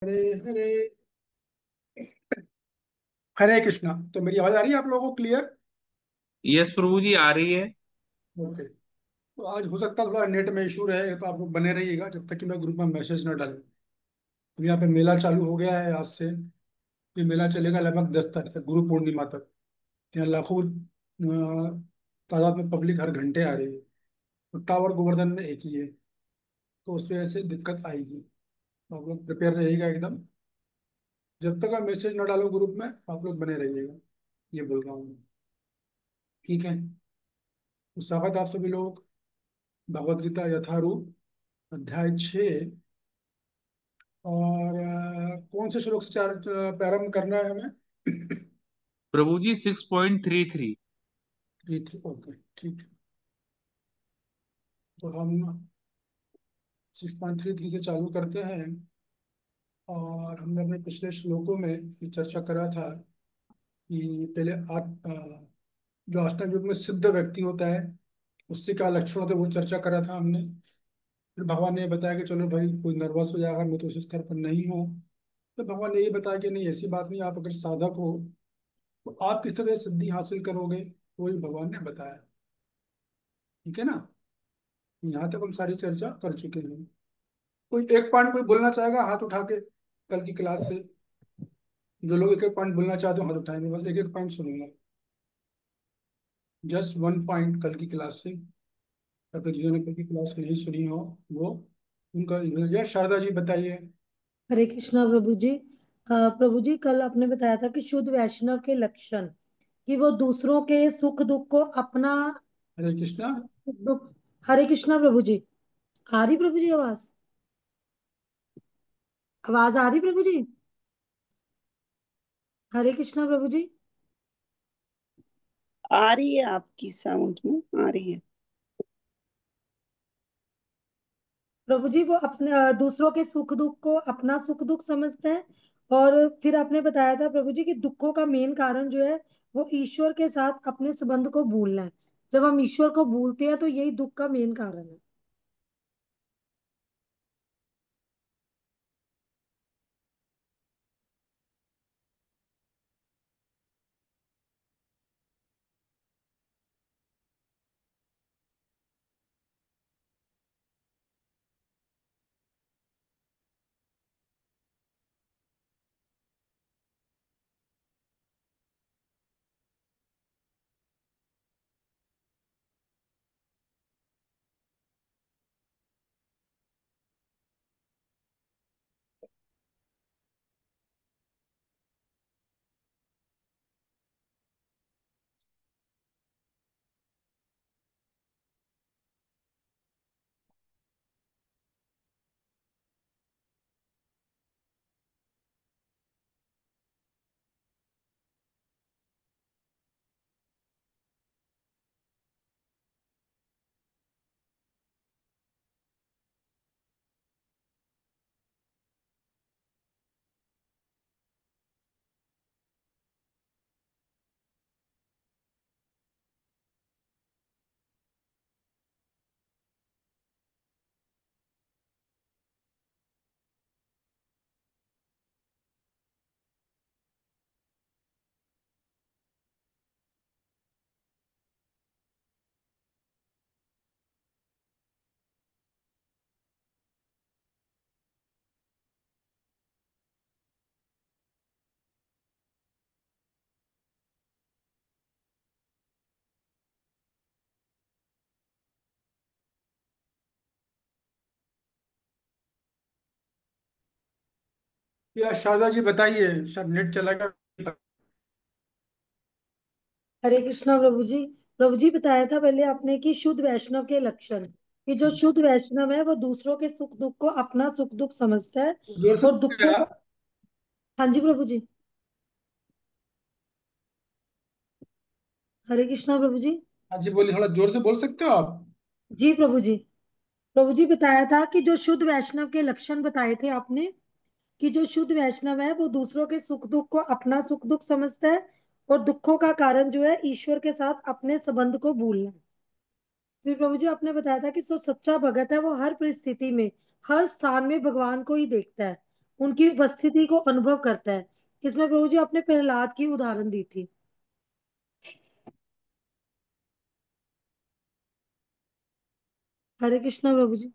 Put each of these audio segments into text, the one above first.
हरे हरे हरे कृष्णा। तो मेरी आवाज आ रही है आप लोगों को क्लियर? यस प्रभु जी, आ रही है। ओके। तो आज हो सकता है थोड़ा नेट में इशू रहे, तो आप लोग बने रहिएगा जब तक कि मैं ग्रुप में मैसेज न डालूं। तो यहाँ पे मेला चालू हो गया है आज से। ये मेला चलेगा लगभग 10 तारीख तक, गुरु पूर्णिमा तक। यहाँ लाखों तादाद में पब्लिक हर घंटे आ रही है। तो टावर गोवर्धन में एक ही है, तो उस वजह से दिक्कत आएगी। तो आप लोग प्रिपेयर रहिएगा एकदम। जब तक आप मैसेज न डालो ग्रुप में, आप लोग बने रहिएगा, ये बोल रहा हूँ मैं। ठीक है। तो स्वागत है आप सभी लोग। भगवद गीता यथारूप अध्याय 6। और कौन से श्लोक से चार प्रारंभ करना है हमें? प्रभु जी 6.33। थ्री थ्री, ओके ठीक है। तो हम 6.33 से चालू करते हैं। और हमने अपने पिछले श्लोकों में ये चर्चा करा था कि पहले जो अष्टांग योग में सिद्ध व्यक्ति होता है, उससे क्या लक्षण होते हैं, वो चर्चा करा था हमने। फिर भगवान ने ये बताया कि चलो भाई, कोई नर्वस हो जाएगा, मैं तो उस स्तर पर नहीं हूँ। तो भगवान ने ये बताया कि नहीं, ऐसी बात नहीं, आप अगर साधक हो तो आप किस तरह सिद्धि हासिल करोगे, वही भगवान ने बताया। ठीक है ना? यहाँ तक हम सारी चर्चा कर चुके हैं। कोई एक पॉइंट कोई बोलना चाहेगा हाथ उठा के, कल की क्लास से? जो लोग एक एक पॉइंट बोलना चाहते हो हाथ उठाएंगे, बस एक एक पॉइंट सुनूंगा। जस्ट वन पॉइंट कल की क्लास से। या फिर जिन्होंने कल की क्लास नहीं सुनी हो, वो उनका। या शारदा जी बताइए। हरे कृष्णा प्रभु जी। प्रभु जी, कल आपने बताया था कि शुद्ध वैष्णव के लक्षण, कि वो दूसरों के सुख दुख को अपना हरे कृष्णा। दुख। हरे कृष्णा प्रभु जी। आ रही प्रभु जी आवाज? आवाज आ रही प्रभु जी? हरे कृष्णा प्रभु जी। आ रही है, आपकी साउंड में आ रही है। प्रभु जी, वो अपने दूसरों के सुख दुख को अपना सुख दुख समझते हैं। और फिर आपने बताया था प्रभु जी कि दुखों का मेन कारण जो है, वो ईश्वर के साथ अपने संबंध को भूलना है। जब हम ईश्वर को भूलते हैं तो यही दुख का मेन कारण है। या शारदा जी बताइए, शायद नेट चला गया। हरे कृष्णा प्रभु जी। प्रभु जी, बताया था पहले आपने कि शुद्ध वैष्णव के लक्षण, कि जो शुद्ध वैष्णव है वो दूसरों के सुख दुख को अपना सुख दुख समझता है। जोर से और बोलिए दुखों आप। का। हाँ जी प्रभु जी। हरे कृष्णा प्रभु जी। हाँ जी बोलिए, थोड़ा जोर से बोल सकते हो आप? जी प्रभु जी। प्रभु जी, बताया था कि जो शुद्ध वैष्णव के लक्षण बताए थे आपने, कि जो शुद्ध वैष्णव है वो दूसरों के सुख दुख को अपना सुख दुख समझता है। और दुखों का कारण जो है ईश्वर के साथ अपने संबंध को भूलना है। फिर प्रभु जी, आपने बताया था कि जो सच्चा भगत है वो हर परिस्थिति में, हर स्थान में भगवान को ही देखता है। उनकी उपस्थिति को अनुभव करता है। इसमें प्रभु जी आपने प्रहलाद की उदाहरण दी थी। हरे कृष्णा प्रभु जी।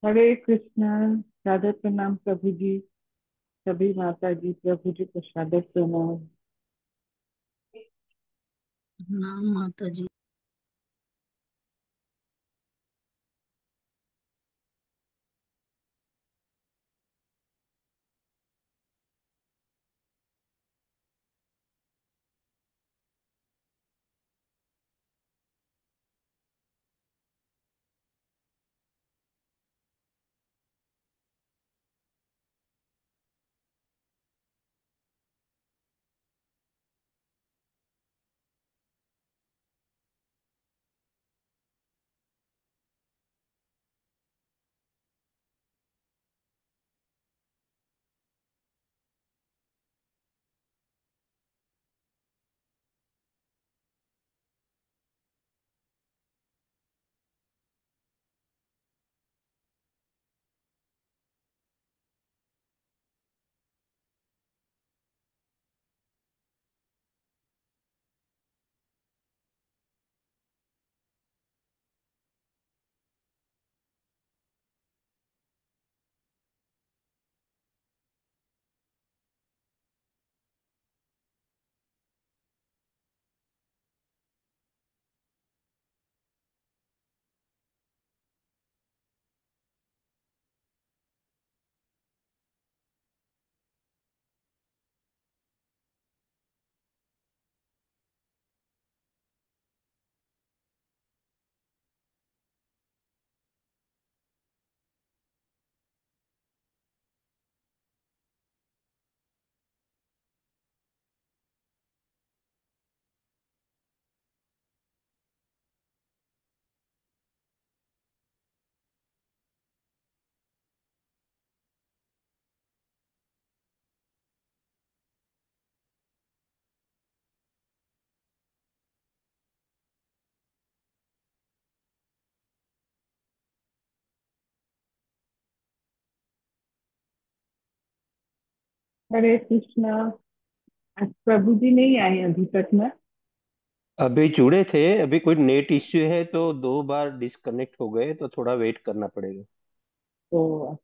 हरे कृष्णा। सादर प्रणाम प्रभु जी। सभी माता जी प्रभु जी को सादर प्रणाम। नाम माता जी। हरे कृष्णा। आज प्रभु जी नहीं आए अभी तक ना। अभी जुड़े थे, अभी कोई नेट इश्यू है तो 2 बार डिस्कनेक्ट हो गए, तो थोड़ा वेट करना पड़ेगा। तो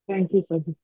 थैंक यू प्रभु।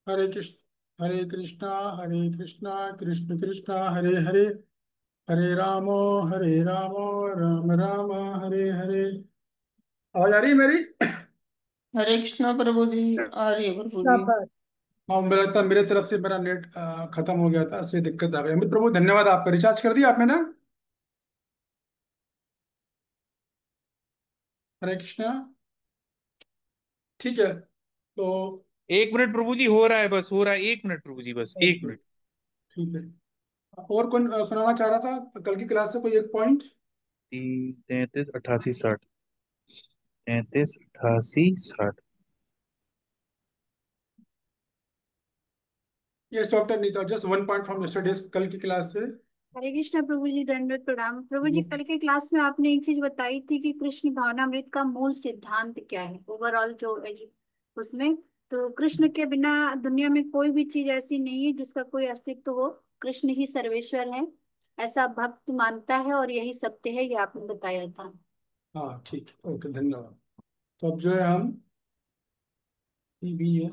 हरे कृष्णा हरे कृष्णा कृष्ण कृष्णा हरे हरे, हरे रामो राम राम हरे हरे। आवाज आ रही है मेरी? हरे कृष्णा प्रभु जी। आ रही है प्रभु जी। शाबाश। हाँ, मुझे लगता है मेरे तरफ से मेरा नेट खत्म हो गया था, इससे दिक्कत आ गई। अमित प्रभु धन्यवाद, आपका रिचार्ज कर दिया आपने ना? हरे कृष्णा। ठीक है, तो 1 मिनट प्रभु जी, हो रहा है, बस हो रहा है, 1 मिनट प्रभु जी, बस 1 मिनट। ठीक है। और कौन सुनाना चाह रहा था कल की क्लास से कोई एक point? 33 88 60, 33 88 60। Yes doctor Nita, just one point from yesterday's, कल की क्लास से। हरे कृष्णा प्रभु जी, दंडवत प्रणाम प्रभु जी। कल के क्लास में आपने एक चीज बताई थी कि कृष्ण भावनामृत का मूल सिद्धांत क्या है, ओवरऑल जो उसमें। तो कृष्ण के बिना दुनिया में कोई भी चीज ऐसी नहीं है जिसका कोई अस्तित्व हो। कृष्ण ही सर्वेश्वर है, ऐसा भक्त मानता है और यही सत्य है, ये आपने बताया था। हाँ ठीक है, ओके धन्यवाद। तो अब जो है हम ये भी है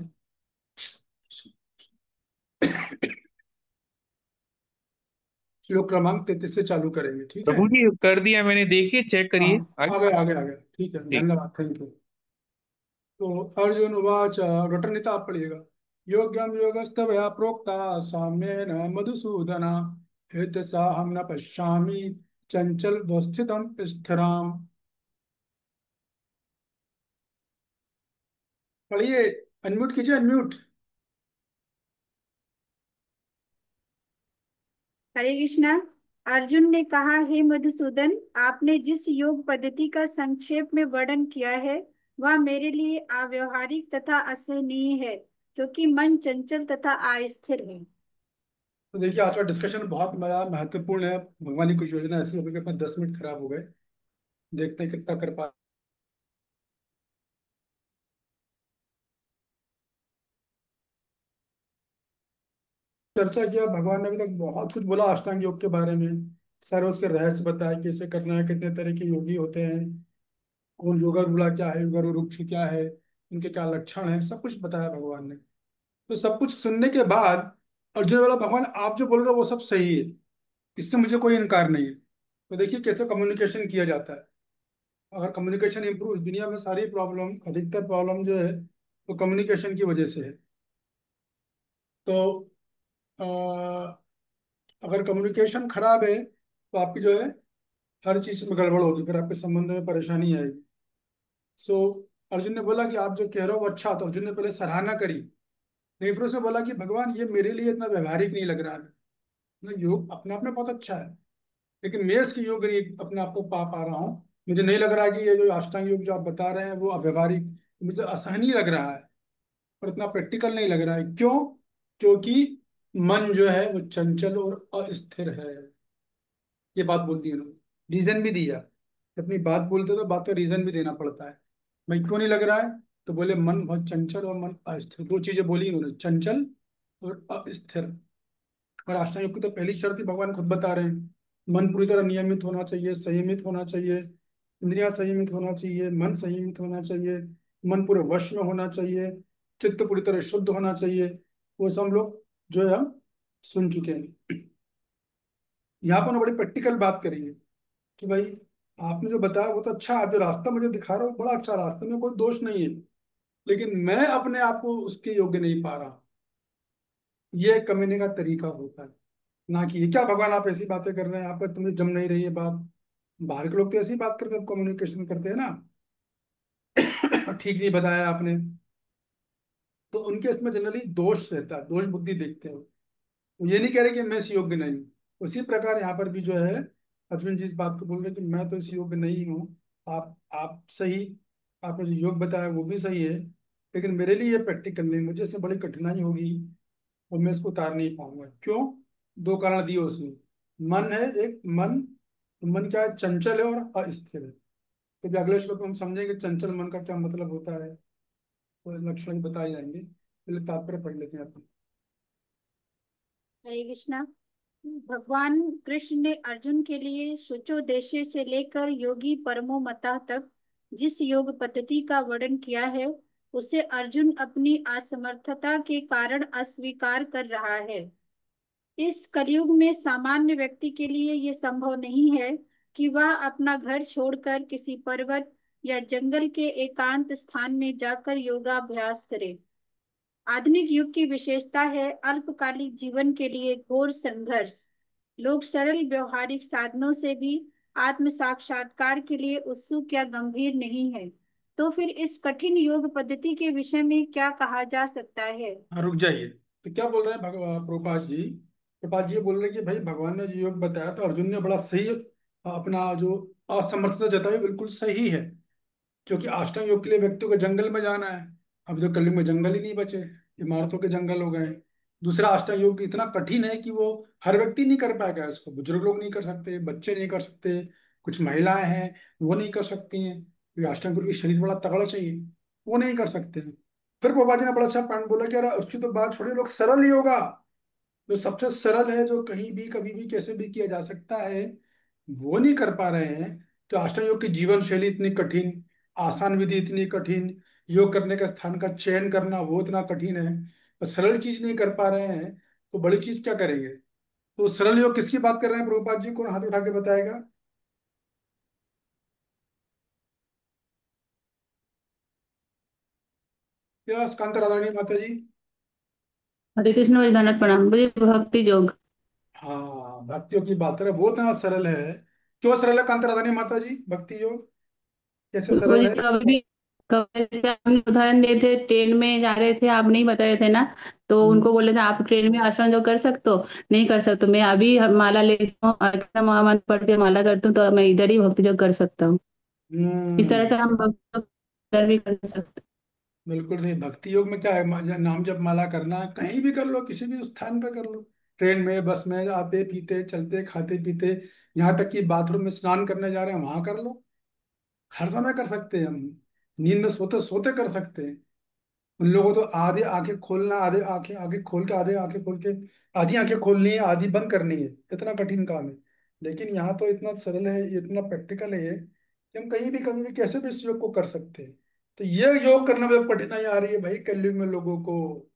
श्लोक क्रमांक 33 से चालू करेंगे, ठीक है? प्रभु जी कर दिया मैंने, देखिए चेक हाँ, करिए आ आगे। गए आ गए आ गए, ठीक है ठीक। धन्यवाद, थैंक यू। तो अर्जुन उवाच, डॉक्टर नीता आप पढ़िएगा। योग्यम योगस्तवया प्रोक्ता साम्येन मधुसूदना, हेत हम न पश्यामि चंचल वस्थितम स्थिराम। पढ़िए, अनम्यूट कीजिए, अनम्यूट। हरे कृष्णा। अर्जुन ने कहा, हे मधुसूदन, आपने जिस योग पद्धति का संक्षेप में वर्णन किया है वह मेरे लिए अव्यवहारिक तथा असहनीय है, क्योंकि मन चंचल तथा अस्थिर है। तो देखिए, आज का डिस्कशन बहुत बड़ा महत्वपूर्ण है। भगवान की कुछ योजना ऐसी हो गई कि अपने 10 मिनट खराब हो गए। देखते हैं कितना कर पा। चर्चा किया, भगवान ने अभी तक बहुत कुछ बोला अष्टांग योग के बारे में। सारे उसके रहस्य बताए, कैसे करना है, कितने तरह के योगी होते हैं, कौन योगा रूढ़ा क्या है, योगा रुक्ष क्या है, उनके क्या लक्षण है, सब कुछ बताया भगवान ने। तो सब कुछ सुनने के बाद अर्जुन बोला, भगवान आप जो बोल रहे हो वो सब सही है, इससे मुझे कोई इनकार नहीं है। तो देखिए कैसे कम्युनिकेशन किया जाता है। अगर कम्युनिकेशन इंप्रूव, दुनिया में सारी प्रॉब्लम, अधिकतर प्रॉब्लम जो है वो कम्युनिकेशन की वजह से है। तो अगर कम्युनिकेशन खराब है तो आपकी जो है हर चीज में गड़बड़ होगी, फिर आपके संबंध में परेशानी आएगी। सो अर्जुन ने बोला कि आप जो कह रहे हो वो अच्छा। तो अर्जुन ने पहले सराहना करी, नहीं फिर उसने बोला कि भगवान ये मेरे लिए इतना व्यवहारिक नहीं लग रहा है। मतलब योग अपने आप में बहुत अच्छा है, लेकिन मैं इसके योग नहीं अपने आप को पा रहा हूँ। मुझे नहीं लग रहा कि ये जो अष्टांग योग जो आप बता रहे हैं वो अव्यवहारिक, मुझे असहनीय लग रहा है और इतना प्रैक्टिकल नहीं लग रहा है। क्यों? क्योंकि मन जो है वो चंचल और अस्थिर है। ये बात बोल दी उन्होंने, रीजन भी दिया। जब अपनी बात बोलते तो बात का रीजन भी देना पड़ता है। भाई क्यों नहीं लग रहा है? तो बोले मन बहुत चंचल और मन अस्थिर, दो चीजें बोली उन्होंने, चंचल और अस्थिर। और आष्टांग योग की तो पहली शर्त ही भगवान खुद बता रहे हैं, मन पूरी तरह नियमित होना चाहिए, संयमित होना चाहिए, इंद्रियां संयमित होना चाहिए, मन संयमित होना चाहिए, मन पूरे वश में होना चाहिए, चित्त पूरी तरह शुद्ध होना चाहिए। वो सब हम लोग जो है हम सुन चुके हैं। यहाँ पर उन्होंने बड़ी प्रैक्टिकल बात करी है कि भाई आपने जो बताया वो तो अच्छा है, आप जो रास्ता मुझे दिखा रहे हो बड़ा अच्छा रास्ता, में कोई दोष नहीं है, लेकिन मैं अपने आप को उसके योग्य नहीं पा रहा। ये कमीने का तरीका होता है। ना कि ये क्या भगवान आप ऐसी बातें कर रहे हैं, आप तुम्हें जम नहीं रही है बात। बाहर के लोग तो ऐसी बात करते हैं, कम्युनिकेशन करते हैं ना। ठीक नहीं बताया आपने, तो उनके इसमें जनरली दोष रहता है, दोष बुद्धि देखते हैं वो ये नहीं कह रहे कि मैं इस योग्य नहीं हूँ। उसी प्रकार यहाँ पर भी जो है अर्जुन जी इस बात को बोल रहे हैं कि मैं तो इस योग्य नहीं हूँ। आप सही, आपने जो योग बताया वो भी सही है, लेकिन मेरे लिए ये प्रैक्टिकल नहीं, मुझे इससे बड़ी कठिनाई होगी और मैं इसको उतार नहीं पाऊंगा। क्यों? दो कारण दिए उसने। मन है एक, मन, मन क्या है? चंचल है और अस्थिर है। तो भी अगले श्लोक में हम समझेंगे चंचल मन का क्या मतलब होता है, तो लक्षण भी बताए जाएंगे। पहले तात्पर्य पढ़ लेते हैं अपन। हरे कृष्णा। भगवान कृष्ण ने अर्जुन के लिए शुचोदेश्य से लेकर योगी परमो मता तक जिस योग पद्धति का वर्णन किया है, उसे अर्जुन अपनी असमर्थता के कारण अस्वीकार कर रहा है। इस कलयुग में सामान्य व्यक्ति के लिए ये संभव नहीं है कि वह अपना घर छोड़कर किसी पर्वत या जंगल के एकांत स्थान में जाकर योगाभ्यास करे। आधुनिक युग की विशेषता है अल्पकालिक जीवन के लिए घोर संघर्ष। लोग सरल व्यवहारिक साधनों से भी आत्म साक्षात्कार के लिए उत्सुक या गंभीर नहीं है। तो फिर इस कठिन योग पद्धति के विषय में क्या कहा जा सकता है? हाँ रुक जाइए, तो क्या बोल रहे हैं प्रभुपाद जी? प्रभुपाद जी बोल रहे हैं कि भाई भगवान ने जो योग बताया तो अर्जुन ने बड़ा सही अपना जो असमर्थता जताई बिल्कुल सही है। क्योंकि अष्टांग योग के लिए व्यक्ति को जंगल में जाना है। अब तो कलयुग में जंगल ही नहीं बचे, इमारतों के जंगल हो गए। दूसरा, अष्टांग योग इतना कठिन है कि वो हर व्यक्ति नहीं कर पाएगा इसको, बुजुर्ग लोग नहीं कर सकते, बच्चे नहीं कर सकते, कुछ महिलाएं हैं वो नहीं कर सकती हैं, क्योंकि अष्टांग योग के शरीर बड़ा तगड़ा चाहिए, वो नहीं कर सकते हैं। फिर बाबा जी ने बड़ा अच्छा पॉइंट बोला कि यार उसकी तो बात छोड़िए, लोग सरल ही होगा, जो सबसे सरल है, जो कहीं भी कभी भी कैसे भी किया जा सकता है, वो नहीं कर पा रहे हैं। तो अष्टांग योग की जीवन शैली इतनी कठिन, आसान विधि इतनी कठिन, योग करने का स्थान का चयन करना वो इतना कठिन है, तो सरल चीज नहीं कर पा रहे हैं, तो बड़ी चीज क्या करेंगे? तो सरल योग किसकी बात कर रहे हैं प्रभुपाद जी? कौन हाथ उठा के बताएगा? क्या कांता राधारणी माता जी? हरे कृष्ण वैद्यनाथ प्रणाम मुझे भक्ति योग। हाँ भक्तियों की बात है, वो इतना सरल है। क्यों सरल है कांता राधारणी माता जी भक्ति योग? कैसे सरल मुझे है? कभी जैसे आपने उदाहरण दिए थे, ट्रेन में जा रहे थे, आप नहीं बताए थे ना, तो हम्म। उनको बोले थे आप ट्रेन में आसन जो कर सकते हो, नहीं कर सकते, मैं अभी माला लेता हूँ, अगर मंत्र पढ़ के माला करती हूँ तो मैं इधर ही भक्ति जो कर सकता हूँ। इस तरह से हम भक्ति योग कर भी कर सकते बिल्कुल नहीं, भक्ति योग में क्या है? नाम जप माला करना है, कहीं भी कर लो, किसी भी स्थान पे कर लो, ट्रेन में, बस में, आते पीते, चलते खाते पीते, यहाँ तक कि बाथरूम में स्नान करने जा रहे हैं वहां कर लो। हर समय कर सकते हैं हम, नींद में सोते सोते कर सकते हैं। उन लोगों को तो आधी आंखें खोलना, आधे आंखें आगे खोल के, आधे आंखें खोल के, आधी आंखें खोलनी है, आधी बंद करनी है, इतना कठिन काम है। लेकिन यहाँ तो इतना सरल है, ये इतना प्रैक्टिकल है ये, कि हम कहीं भी कभी भी कैसे भी इस योग को कर सकते हैं। तो ये योग करने में कठिनाई आ रही है भाई कलयुग में लोगों को।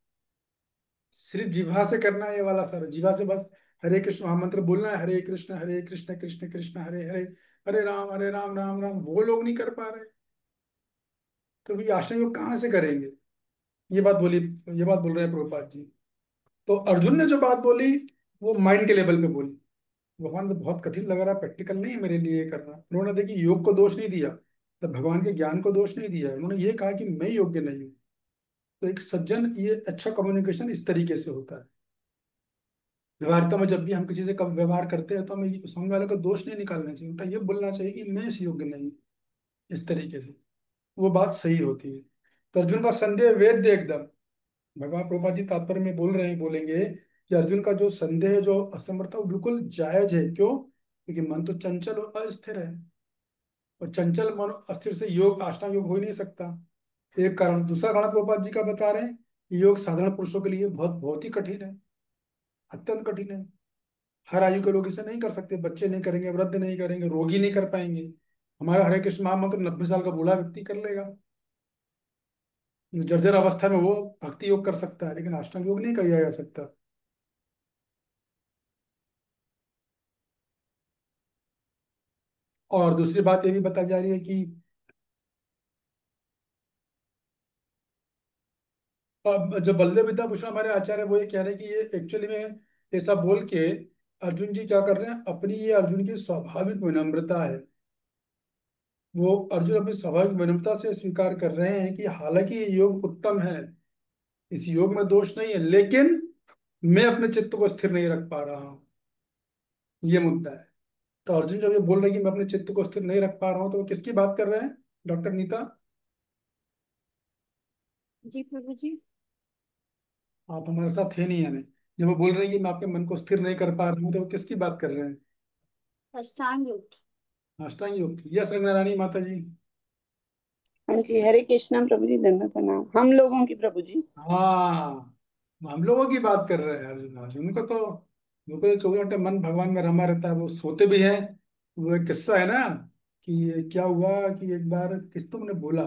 सिर्फ जिह्वा से करना है ये वाला सर, जिह्वा से बस हरे कृष्ण महामंत्र बोलना है, हरे कृष्ण कृष्ण कृष्ण हरे हरे, हरे राम राम राम, वो लोग नहीं कर पा रहे। तो ये आष्टांग योग कहाँ से करेंगे? ये बात बोली, ये बात बोल रहे हैं प्रभुपाद जी। तो अर्जुन ने जो बात बोली वो माइंड के लेवल पे बोली। भगवान तो बहुत कठिन लग रहा है, प्रैक्टिकल नहीं है मेरे लिए ये करना। उन्होंने देखिए योग को दोष नहीं दिया, तो भगवान के ज्ञान को दोष नहीं दिया, उन्होंने ये कहा कि मैं योग्य नहीं हूँ। तो एक सज्जन, ये अच्छा कम्युनिकेशन इस तरीके से होता है। व्यवहारिता में जब भी हम किसी से कब व्यवहार करते हैं तो हमें सामने वाले का दोष नहीं निकालना चाहिए, उल्टा ये बोलना चाहिए कि मैं इस योग्य नहीं हूँ। इस तरीके से वो बात सही होती है। तो अर्जुन का संदेह वेद्य एकदम। भगवान प्रभुपाद जी तात्पर्य में बोल रहे हैं, बोलेंगे कि अर्जुन का जो संदेह है, जो असमर्थता, वो बिल्कुल जायज है। क्यों? क्योंकि मन तो चंचल और अस्थिर है, और चंचल मन अस्थिर से योग, अष्टांग योग हो ही नहीं सकता। एक कारण। दूसरा कारण प्रभुपाद जी का बता रहे हैं कि योग साधारण पुरुषों के लिए बहुत बहुत ही कठिन है, अत्यंत कठिन है। हर आयु के लोग इसे नहीं कर सकते, बच्चे नहीं करेंगे, वृद्ध नहीं करेंगे, रोगी नहीं कर पाएंगे। हमारा हरे कृष्ण महामंत्र 90 साल का बूढ़ा व्यक्ति कर लेगा, जर्जर अवस्था में वो भक्ति योग कर सकता है, लेकिन अष्टांग योग नहीं किया जा सकता। और दूसरी बात ये भी बताई जा रही है कि अब जो बलदेव विद्याभूषण हमारे आचार्य, वो ये कह रहे हैं कि ये एक्चुअली में ऐसा बोल के अर्जुन जी क्या कर रहे हैं, अपनी ये अर्जुन की स्वाभाविक विनम्रता है। वो अर्जुन अपनी स्वाभाविक विनम्रता से स्वीकार कर रहे हैं कि हालांकि ये योग उत्तम है, इस योग में दोष नहीं है, लेकिन मैं अपने चित्त को स्थिर नहीं रख पा रहा हूँ, ये मुद्दा है। तो अर्जुन जब ये बोल रहे हैं कि मैं अपने चित्त को स्थिर नहीं रख पा रहा हूँ, तो वो किसकी बात कर रहे हैं, डॉक्टर नीता? जी प्रभु जी। आप हमारे साथ है नहीं यानी, जब वो बोल रहे हैं कि मैं आपके मन को स्थिर नहीं कर पा रहा हूँ, तो वो किसकी बात कर रहे हैं? अष्टांग योग। अष्टांग योग की। यस रंगनारायणी माता जी। हाँ जी, हरे कृष्णा प्रभु जी, दंडवत प्रणाम। हम लोगों की प्रभु जी। हाँ, हम लोगों की बात कर रहे हैं अर्जुन। अर्जुन को तो, उनको तो 24 घंटे मन भगवान में रमा रहता है, वो सोते भी हैं। वो एक किस्सा है ना कि ये क्या हुआ कि एक बार किस तुमने बोला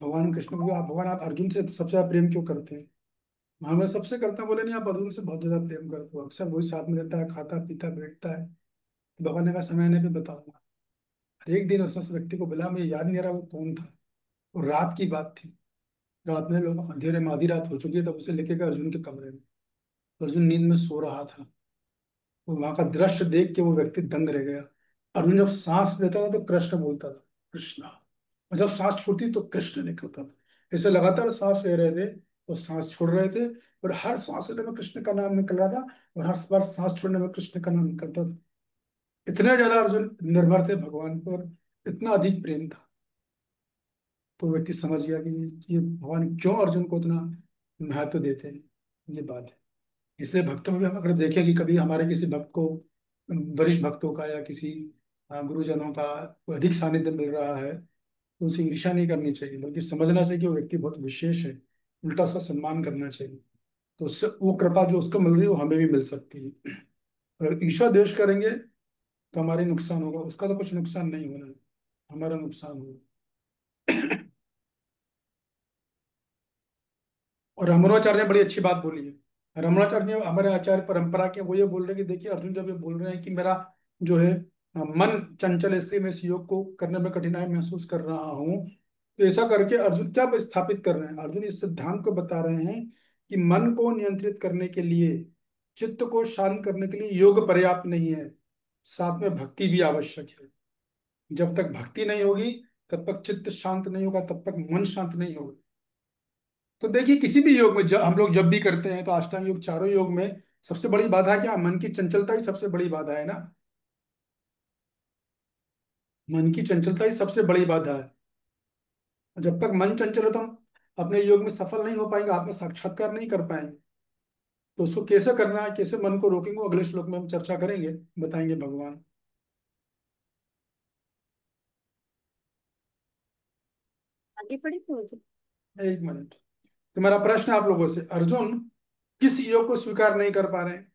भगवान कृष्ण को, आप भगवान, आप अर्जुन से तो सबसे ज्यादा प्रेम क्यों करते हैं? हाँ मैं सबसे करता हूँ। बोले नहीं, आप अर्जुन से बहुत ज्यादा प्रेम करते हो, अक्सर वही साथ में रहता है, खाता पीता बैठता है। तो भगवान ने कहा समय आने पे बताऊंगा। हर एक दिन उसने उस व्यक्ति को बुला, मुझे याद नहीं आ रहा वो कौन था। वो रात की बात थी, रात में लोग अंधेरे में, आधी रात हो चुकी है, तब उसे लेके गए अर्जुन के कमरे में। अर्जुन नींद में सो रहा था। तो वहां का दृश्य देख के वो व्यक्ति दंग रह गया। अर्जुन जब सांस लेता था तो कृष्ण बोलता था, कृष्णा, और जब सांस छूटती तो कृष्ण निकलता था। ऐसे लगातार सांस ले रहे थे, तो सांस छोड़ रहे थे, और हर सांस लेने में कृष्ण का नाम निकल रहा था, और हर बार सांस छोड़ने में कृष्ण का नाम निकलता था। इतने ज्यादा अर्जुन निर्भर थे भगवान पर, इतना अधिक प्रेम था। तो व्यक्ति समझ गया कि ये भगवान क्यों अर्जुन को इतना महत्व देते हैं, ये बात है। इसलिए भक्तों में भी हम अगर देखें कि कभी हमारे किसी भक्त को, वरिष्ठ भक्तों का या किसी गुरुजनों का कोई अधिक सानिध्य मिल रहा है, तो उनसे ईर्ष्या नहीं करनी चाहिए, बल्कि समझना चाहिए कि वो व्यक्ति बहुत विशेष है, उल्टा उसका सम्मान करना चाहिए। तो उससे वो कृपा जो उसको मिल रही है वो हमें भी मिल सकती है। अगर ईर्ष्या द्वेष करेंगे तो हमारी नुकसान होगा, उसका तो कुछ नुकसान नहीं होना है, हमारा नुकसान होगा। और रमणोचार्य ने बड़ी अच्छी बात बोली है। रमणोचार्य ने, हमारे आचार्य परंपरा के, वो ये बोल रहे हैं कि देखिए अर्जुन जब ये बोल रहे हैं कि मेरा जो है मन चंचल है, इसलिए मैं इस योग को करने में कठिनाई महसूस कर रहा हूँ, तो ऐसा करके अर्जुन क्या स्थापित कर रहे हैं? अर्जुन इस सिद्धांत को बता रहे हैं कि मन को नियंत्रित करने के लिए, चित्त को शांत करने के लिए योग पर्याप्त नहीं है, साथ में भक्ति भी आवश्यक है। जब तक भक्ति नहीं होगी तब तक चित्त शांत नहीं होगा, तब तक मन शांत नहीं होगा। तो देखिए किसी भी योग में हम लोग जब भी करते हैं, तो अष्टांग योग, चारों योग में सबसे बड़ी बाधा क्या? मन की चंचलता ही सबसे बड़ी बाधा है ना। मन की चंचलता ही सबसे बड़ी बाधा है। और जब तक मन चंचल हो तो हम अपने योग में सफल नहीं हो पाएंगे, आत्म साक्षात्कार नहीं कर पाएंगे। तो उसको कैसे करना है, कैसे मन को रोकेंगे, वो अगले श्लोक में हम चर्चा करेंगे, बताएंगे भगवान। आगे पढ़े प्रभु जी। एक मिनट। तो मेरा प्रश्न आप लोगों से, अर्जुन किस योग को स्वीकार नहीं कर पा रहे हैं?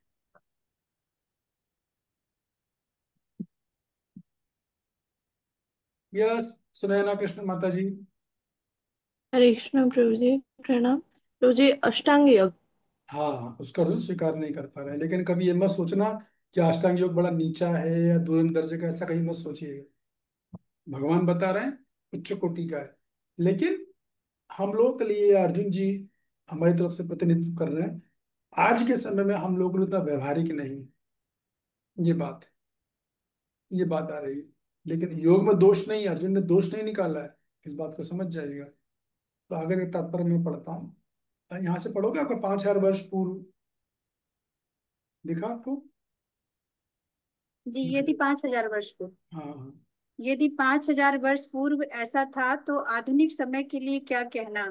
यस, सुनैना कृष्ण माता जी। हरे कृष्ण प्रभु जी, प्रणाम प्रभु जी। अष्टांग योग। हाँ, उसका अर्जुन स्वीकार नहीं कर पा रहे हैं। लेकिन कभी ये मत सोचना कि अष्टांग योग बड़ा नीचा है या दूसरे दर्जे का, ऐसा कहीं मत सोचिएगा। भगवान बता रहे हैं उच्च कोटि का है। लेकिन हम लोगों के लिए अर्जुन जी हमारी तरफ से प्रतिनिधित्व कर रहे हैं आज के समय में हम लोग उतना व्यवहारिक नहीं, ये बात है, ये बात आ रही है। लेकिन योग में दोष नहीं, अर्जुन ने दोष नहीं निकाला है, इस बात को समझ जाइएगा। तो आगे के तात्पर्य में पढ़ता हूँ। यहाँ से पढ़ोगे, आपको 5,000 वर्ष पूर्व दिखा आपको? जी, यदि 5,000 वर्ष पूर्व, हाँ हाँ। यदि 5,000 वर्ष पूर्व ऐसा था तो आधुनिक समय के लिए क्या कहना।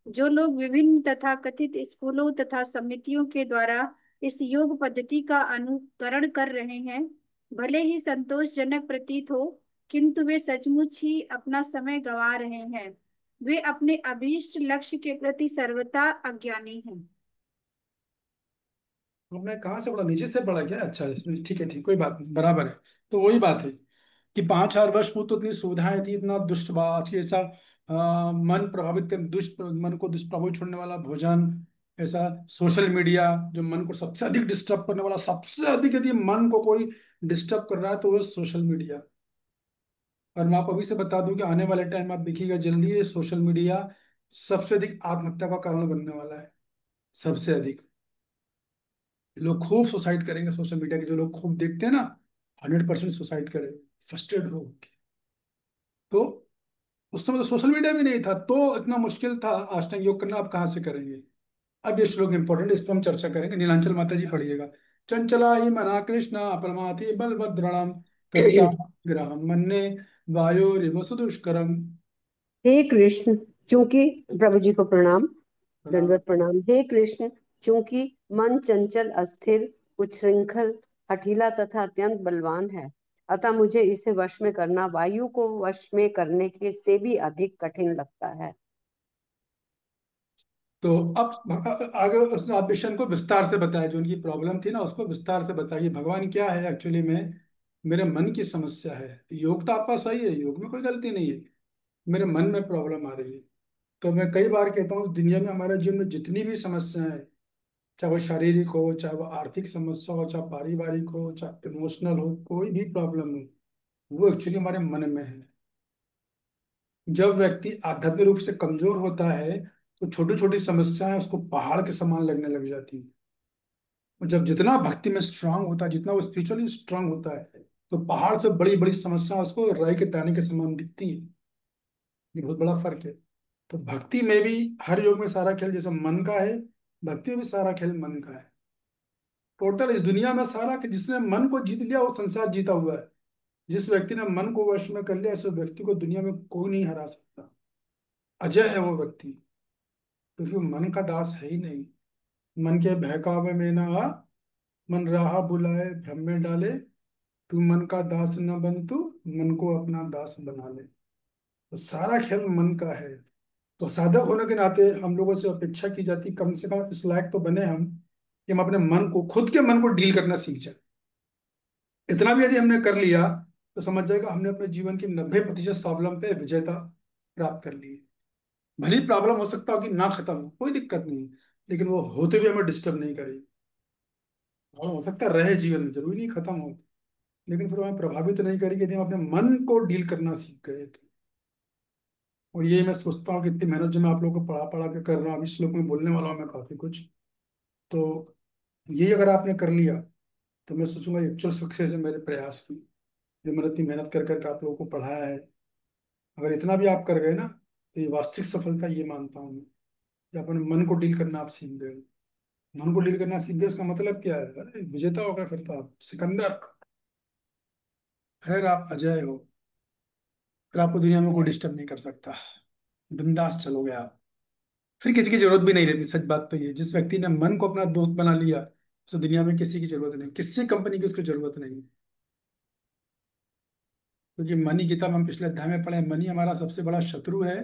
जो लोग विभिन्न तथा कथित स्कूलों तथा समितियों के द्वारा इस योग पद्धति का अनुकरण कर रहे हैं, भले ही संतोषजनक प्रतीत हो, किंतु वे सचमुच ही अपना समय गंवा रहे हैं। वे अपने अभीष्ट लक्ष्य के प्रति सर्वथा अज्ञानी हैं। हमने कहाँ से पढ़ा, नीचे से पढ़ा क्या? अच्छा इसमें ठीक है, ठीक, कोई बात नहीं, बराबर है। तो वही बात है कि 5,000 वर्ष पूर्व तो इतनी सुविधाएं थी, इतना दुष्ट आज के ऐसा मन प्रभावित दुष्ट मन को दुष्प्रभावित छोड़ने वाला भोजन, ऐसा सोशल मीडिया जो मन को सबसे अधिक डिस्टर्ब करने वाला, सबसे अधिक यदि मन को कोई डिस्टर्ब कर रहा है तो वो सोशल मीडिया। और मैं आपको अभी से बता दूं कि आने वाले टाइम आप देखिएगा जल्दी ये सोशल मीडिया सबसे अधिक आत्महत्या का कारण बनने वाला है। सबसे अधिक लोग खूब सुसाइड करेंगे सोशल मीडिया के, जो लोग खूब देखते हैं ना, 100% सुसाइड करें, फ्रस्ट्रेट हो के। तो उस समय तो सोशल मीडिया भी नहीं था, तो इतना मुश्किल था अष्टांग योग करना, आप कहाँ से करेंगे? अब ये श्लोक इंपॉर्टेंट, इस पर हम चर्चा करेंगे। नीलांचल माता जी पढ़िएगा। चंचला ही मना कृष्णा परमाति बलभद्रणम तस्याग्रहं मन्ये वायोरिव सुदुष्करम। हे कृष्ण, चूंकि प्रभु जी को प्रणाम, प्रणाम। दंडवत प्रणाम। हे कृष्ण, चूंकि मन चंचल, अस्थिर, उच्छृंखल, हठीला तथा अत्यंत बलवान है, अतः मुझे इसे वश में करना वायु को वश में करने के से भी अधिक कठिन लगता है। तो अब आगे उसने आप विषय को विस्तार से बताया, जो उनकी प्रॉब्लम थी ना उसको विस्तार से बताइए, भगवान क्या है एक्चुअली में, मेरे मन की समस्या है। योग तो आपका सही है, योग में कोई गलती नहीं है, मेरे मन में प्रॉब्लम आ रही है। तो मैं कई बार कहता हूँ, इस दुनिया में हमारे जीवन में जितनी भी समस्याएं हैं, चाहे वो शारीरिक हो, चाहे वो आर्थिक समस्या हो, चाहे पारिवारिक हो, चाहे इमोशनल हो, कोई भी प्रॉब्लम हो, वो एक्चुअली हमारे मन में है। जब व्यक्ति आध्यात्मिक रूप से कमजोर होता है तो छोटी छोटी समस्याएं उसको पहाड़ के समान लगने लग जाती है। और जब जितना भक्ति में स्ट्रांग होता है, जितना वो स्पिरिचुअली स्ट्रांग होता है, तो पहाड़ से बड़ी बड़ी समस्या उसको राई के दाने के समान दिखती है। ये बहुत बड़ा फर्क है। तो भक्ति में भी, हर योग में सारा खेल जैसे मन का है, भक्ति में भी सारा खेल मन का है। टोटल इस दुनिया में सारा कि जिसने मन को जीत लिया वो संसार जीता हुआ है। जिस व्यक्ति ने मन को वश में कर लिया, ऐसे व्यक्ति को दुनिया में कोई नहीं हरा सकता। अजय है वो व्यक्ति, क्योंकि वो मन का दास है ही नहीं। मन के बहकावे में ना आ, मन राह बुलाए भ्रम में डाले, तू मन का दास न बन, तू मन को अपना दास बना ले। तो सारा खेल मन का है। तो साधक होने के नाते हम लोगों से अपेक्षा की जाती, कम से कम इस लायक तो बने हम कि हम अपने मन को, खुद के मन को डील करना सीख जाए। इतना भी यदि हमने कर लिया तो समझ जाएगा हमने अपने जीवन की 90% प्रॉब्लम पे विजेता प्राप्त कर ली है। भली प्रॉब्लम हो सकता हो कि ना खत्म हो, कोई दिक्कत नहीं, लेकिन वो होते भी हमें डिस्टर्ब नहीं करेगी। और हो सकता है रहे जीवन में, जरूरी नहीं खत्म हो, लेकिन फिर हमें प्रभावित नहीं करेगी यदि हम अपने मन को डील करना सीख गए तो। और ये मैं सोचता हूँ कि इतनी मेहनत जो मैं आप लोगों को पढ़ा पढ़ा के कर रहा हूँ, इस श्लोक में बोलने वाला हूँ मैं काफी कुछ, तो ये अगर आपने कर लिया तो मैं सोचूंगा एक्चुअल सक्सेस है मेरे प्रयास की, जो मैंने इतनी मेहनत कर करके आप लोगों को पढ़ाया है। अगर इतना भी आप कर गए ना, तो ये वास्तविक सफलता ये मानता हूँ मैं, कि अपने मन को डील करना आप सीख गए। मन को डील करना सीख गए, इसका मतलब क्या है? अरे विजेता हो गए, फिर तो आप सिकंदर, फिर आप अजय हो, फिर आपको दुनिया में कोई डिस्टर्ब नहीं कर सकता, बिंदास चलोगे आप, फिर किसी की जरूरत भी नहीं रहती। सच बात तो ये, जिस व्यक्ति ने मन को अपना दोस्त बना लिया, उसे दुनिया में किसी की जरूरत नहीं, किसी कंपनी की उसको जरूरत नहीं। क्योंकि मनी, गीता में हम पिछले अध्याय में पढ़े, मनी हमारा सबसे बड़ा शत्रु है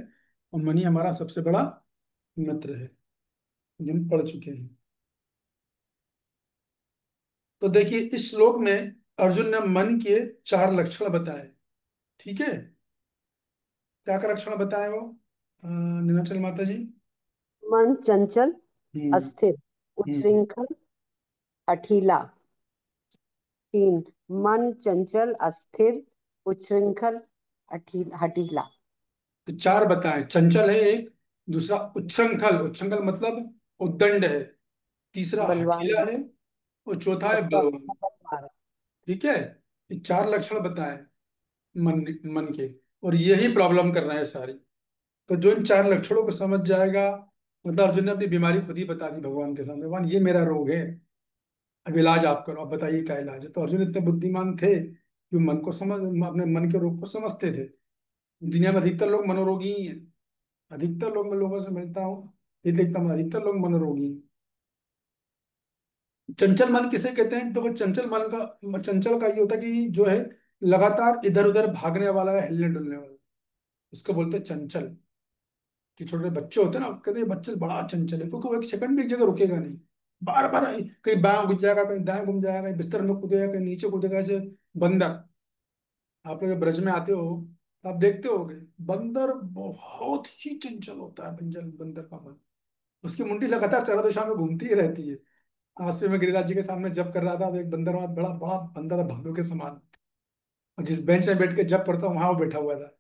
और मनी हमारा सबसे बड़ा मित्र है, जो हम पढ़ चुके हैं। तो देखिए इस श्लोक में अर्जुन ने मन के 4 लक्षण बताए। ठीक है, क्या क्या लक्षण बताए वो नीलाचल माता जी? मन चंचल, हम्म। अस्थिर, हम्म। उच्छृंखल, हठीला। 3, मन चंचल, अस्थिर, उच्छृंखल, हठीला। तो 4 बताए, चंचल है एक, दूसरा उच्छृंखल, उच्छृंखल मतलब उद्दंड है, तीसरा बलवान हठीला है है, और चौथा और है बलवान। चौथा बलवान है। ठीक है, ये चार लक्षण बताए मन मन के, और यही प्रॉब्लम कर रहे हैं सारी। तो जो इन चार लक्षणों को समझ जाएगा, मतलब अर्जुन ने अपनी बीमारी खुद ही बता दी भगवान के सामने, भगवान ये मेरा रोग है, अब इलाज आप करो, अब बताइए क्या इलाज है। तो अर्जुन इतने बुद्धिमान थे कि मन को समझ, अपने मन के रोग को समझते थे। दुनिया में अधिकतर लोग मनोरोगी ही हैं, अधिकतर लोग, मैं लोगों से मिलता हूँ, ये देखता हूँ अधिकतर लोग मनोरोगी हैं। चंचल मन किसे कहते हैं? तो वो चंचल मन का, चंचल का ये होता है कि जो है लगातार इधर उधर भागने वाला है, हिलने डुलने वाला, उसको बोलते हैं चंचल। कि छोटे बच्चे होते हैं ना, कहते हैं ये बच्चे बड़ा चंचल है, क्योंकि वो एक सेकंड भी एक जगह रुकेगा नहीं, बार बार कहीं बाएं घुस जाएगा, कहीं दाएं घूम जाएगा, कहीं बिस्तर में कूदेगा, कहीं नीचे कूदेगा, ऐसे। बंदर, आप लोग ब्रज में आते हो तो आप देखते होगे, बंदर बहुत ही चंचल होता है, बंजल बंदर का मन। उसकी मुंडी लगातार चारों दिशा में घूमती ही रहती है। आज से मैं गिरिराज जी के सामने जब कर रहा था, तो एक बंदर वहां, बड़ा बड़ा बंदर था भालू के समान, और जिस बेंच में बैठ के जब पढ़ता हूँ वहां वो बैठा हुआ था।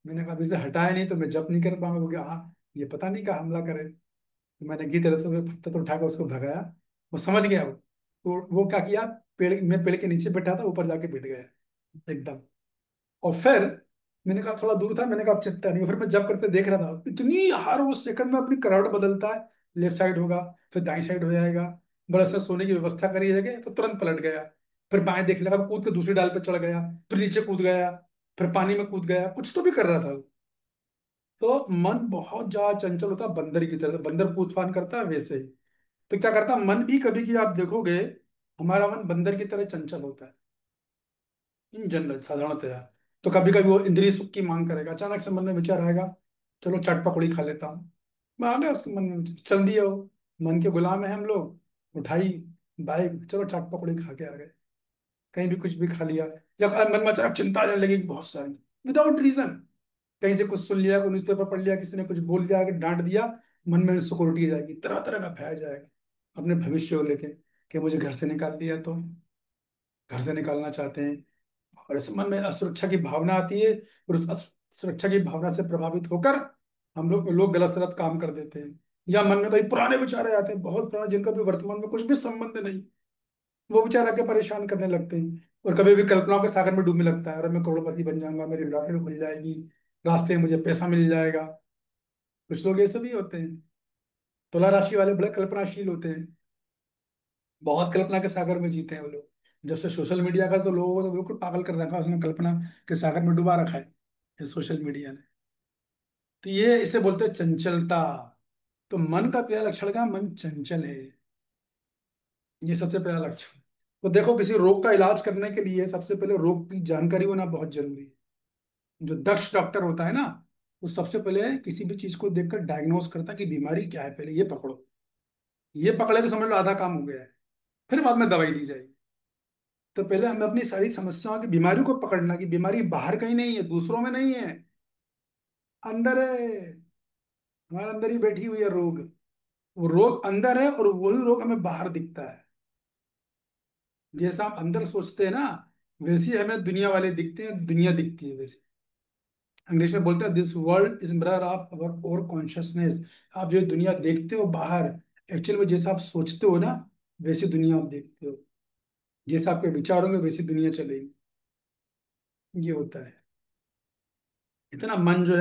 मैंने कहा अभी से हटाया नहीं तो मैं जब नहीं कर पाऊंगा, क्योंकि हाँ ये पता नहीं कहाँ हमला करे। तो मैंने घी तरह से वो पत्थर तो उठा कर उसको भगाया, वो समझ गया वो। तो वो क्या किया, पेड़, मैं पेड़ के नीचे बैठा था, ऊपर जाके बैठ गया एकदम। और फिर मैंने कहा, थोड़ा दूर था, मैंने कहा अब चिंता नहीं। फिर मैं जब करते देख रहा था, इतनी हर वो सेकंड में अपनी करवट बदलता है, लेफ्ट साइड होगा, फिर दाई साइड हो जाएगा, बड़ा सा सोने की व्यवस्था करी जगह, तो तुरंत पलट गया। फिर बाएं देखने लगा, कूद के दूसरी डाल पे चढ़ गया, फिर नीचे कूद गया, फिर पानी में कूद गया, कुछ तो भी कर रहा था वो। तो मन बहुत ज्यादा चंचल होता है, बंदर की तरह, बंदर कूद फान करता है वैसे ही। तो क्या करता है मन भी, कभी की आप देखोगे, हमारा मन बंदर की तरह चंचल होता है इन जनरल, साधारणतया। तो कभी कभी वो इंद्रिय सुख की मांग करेगा, अचानक से मन में विचार आएगा, चलो चट पकौड़ी खा लेता हूँ, मैं आ गया उसके मन में, चल दिया वो। मन के गुलाम है हम लोग, उठाई बाइक, चलो चट पकौड़ी खा के आ गए, कहीं भी कुछ भी खा लिया। जब मन में अचानक चिंता आने लगेगी बहुत सारी, विदाउट रीजन, कहीं से कुछ सुन लिया, कोई न्यूज़पेपर पढ़ लिया, किसी ने कुछ बोल दिया, कि डांट दिया, मन में सिक्योरिटी जाएगी, तरह तरह का भय जाएगा अपने भविष्य को लेके, कि मुझे घर से निकाल दिया तो, घर से निकालना चाहते हैं। और इस मन में असुरक्षा की भावना आती है, और उस असुरक्षा की भावना से प्रभावित होकर हम लोग गलत सलत काम कर देते हैं। या मन में कई पुराने विचार आ जाते हैं, बहुत पुराने, जिनका भी वर्तमान में कुछ भी संबंध नहीं, वो विचार आके परेशान करने लगते हैं। और कभी भी कल्पनाओं के सागर में डूबने लगता है, और मैं करोड़पति बन जाऊंगा, मेरी लॉटरी खुल जाएगी, रास्ते में मुझे पैसा मिल जाएगा। कुछ लोग ऐसे भी होते हैं, तुला राशि वाले बड़े कल्पनाशील होते हैं, बहुत कल्पना के सागर में जीते हैं वो लोग। जब से सोशल मीडिया का, तो लोगों को तो बिल्कुल पागल कर रखा है, उसने कल्पना के सागर में डुबा रखा है ये सोशल मीडिया ने। तो ये इसे बोलते हैं चंचलता। तो मन का पहला लक्षण क्या? मन चंचल है, ये सबसे पहला लक्षण। तो देखो, किसी रोग का इलाज करने के लिए सबसे पहले रोग की जानकारी होना बहुत जरूरी है। जो दक्ष डॉक्टर होता है ना, वो सबसे पहले किसी भी चीज को देखकर डायग्नोस करता है कि बीमारी क्या है, पहले ये पकड़ो, ये पकड़े तो समझ लो आधा काम हो गया है, फिर बाद में दवाई दी जाएगी। तो पहले हमें अपनी सारी समस्याओं की, बीमारी को पकड़ना, कि बीमारी बाहर कहीं नहीं है, दूसरों में नहीं है, अंदर है, हमारे अंदर ही बैठी हुई है रोग। वो रोग अंदर है, और वही रोग हमें बाहर दिखता है। जैसा हम अंदर सोचते हैं ना, वैसे ही हमें दुनिया वाले दिखते हैं, दुनिया दिखती है वैसे। इंग्लिश में बोलते हैं, this world is mirror of our over consciousness. आप जो दुनिया देखते हो बाहर, एक्चुअल में जैसा आप सोचते हो ना, वैसी दुनिया आप देखते हो। जैसा आपके विचार होंगे वैसी दुनिया चलेगी, ये होता है। इतना मन जो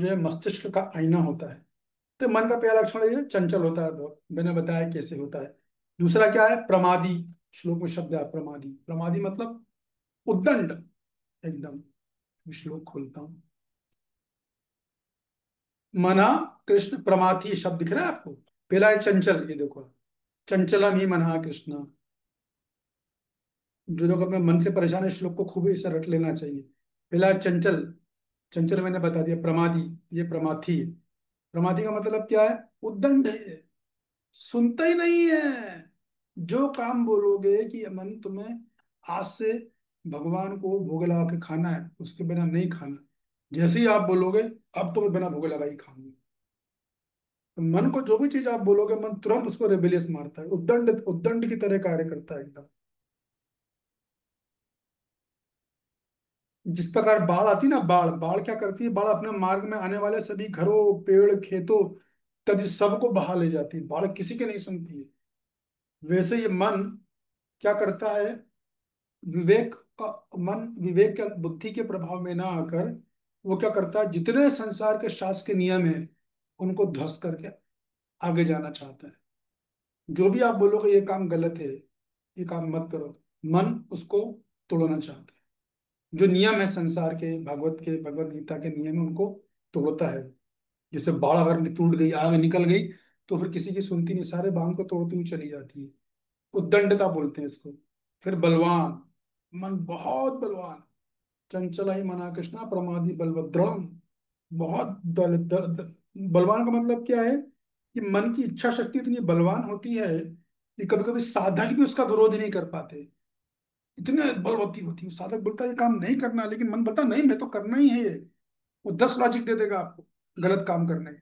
है मस्तिष्क का आईना होता है। तो मन का पहला लक्षण ये चंचल होता है, बहुत मैंने बताया कैसे होता है। दूसरा क्या है? प्रमादी। श्लोक में शब्द है प्रमादी, प्रमादी मतलब उद्दंड एकदम। श्लोक खोलता हूँ। मना कृष्ण प्रमाथी शब्द दिख रहा है आपको? पहला है चंचल, ये देखो, चंचलम ही मना कृष्ण। जो लोग अपने मन से परेशान है, श्लोक को खूब इसे रट लेना चाहिए। पहला है चंचल, चंचल मैंने बता दिया। प्रमादी, ये प्रमाथी है। प्रमादी का मतलब क्या है? उद्दंड है, सुनता ही नहीं है। जो काम बोलोगे कि मन तुम्हें आज से भगवान को भोग लगा के खाना है, उसके बिना नहीं खाना, जैसे ही आप बोलोगे अब तो मैं बिना भोग लगाई खाऊंगा, तो मन को जो भी चीज आप बोलोगे, मन तुरंत उसको रेबेलियस मारता है, उद्दंड उद्दंड की तरह कार्य करता है एकदम। जिस प्रकार बाढ़ आती है ना, बाढ़ बाढ़ क्या करती है? बाढ़ अपने मार्ग में आने वाले सभी घरों, पेड़, खेतों तभी सबको बहा ले जाती है, बाढ़ किसी की नहीं सुनती है। वैसे ये मन क्या करता है, विवेक का मन विवेक के बुद्धि के प्रभाव में ना आकर वो क्या करता है, जितने संसार के शास्त्र के नियम है उनको ध्वस्त करके आगे जाना चाहता है। जो भी आप बोलोगे ये काम गलत है, ये काम मत करो, मन उसको तोड़ना चाहता है। जो नियम है संसार के, भगवत गीता के नियम है, उनको तोड़ता है। जैसे बाढ़ अगर टूट गई, आग निकल गई, तो फिर किसी की सुनती नहीं, सारे बांध को तोड़ती हुई चली जाती है। उद्दंडता बोलते हैं इसको। फिर बलवान, मन बहुत बलवान, चंचल ही मना कृष्णा प्रमादी बलभद्रम, बहुत बलवान का मतलब क्या है कि मन की इच्छा शक्ति इतनी बलवान होती है कि कभी कभी साधक भी उसका विरोध नहीं कर पाते, इतने बलवती होती है। साधक बोलता है ये काम नहीं करना, लेकिन मन बोलता नहीं मैं तो करना ही है ये। वो 10 लॉजिक दे देगा आपको गलत काम करने के।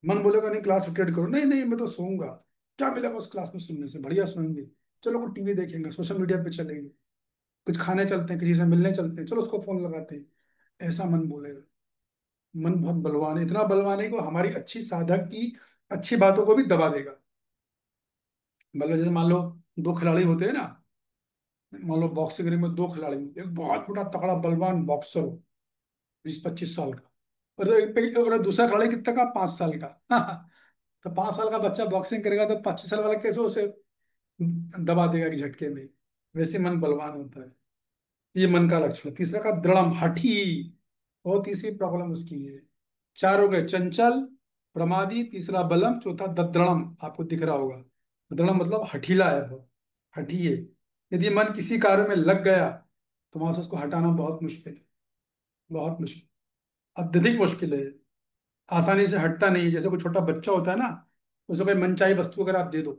मन बोलेगा नहीं क्लास अटेंड करो, नहीं नहीं मैं तो सोऊंगा, क्या मिलेगा उस क्लास में सुनने से, बढ़िया सोएंगे, चलो को टीवी देखेंगे, सोशल मीडिया पे चलेंगे, कुछ खाने चलते हैं, किसी से मिलने चलते हैं, चलो उसको फोन लगाते हैं। ऐसा मन बोलेगा। मन बहुत बलवान है, इतना बलवान है कि वो हमारी अच्छी साधक की अच्छी बातों को भी दबा देगा। मतलब जैसे मान लो दो खिलाड़ी होते हैं ना, मान लो बॉक्सिंग में दो खिलाड़ी, एक बहुत मोटा तगड़ा बलवान बॉक्सर हो, 20-25 साल का, और दूसरा खिलाड़ी कितने का, 5 साल का। तो 5 साल का बच्चा बॉक्सिंग करेगा तो 25 साल वाला कैसे उसे दबा देगा कि झटके में। वैसे मन बलवान होता है। ये मन का लक्षण है। तीसरा का दृढ़म, हठी, और तीसरी प्रॉब्लम उसकी है। चार हो गए, चंचल, प्रमादी, तीसरा बलम, चौथा दृढ़म। आपको दिख रहा होगा, दृढ़म मतलब हठीला है वो, हठी है। यदि मन किसी कार्य में लग गया तो वहां से उसको हटाना बहुत मुश्किल है, बहुत मुश्किल, अत्यधिक मुश्किल है। आसानी से हटता नहीं है। जैसे कोई छोटा बच्चा होता है ना, उसे कोई मनचाही वस्तु अगर आप दे दो,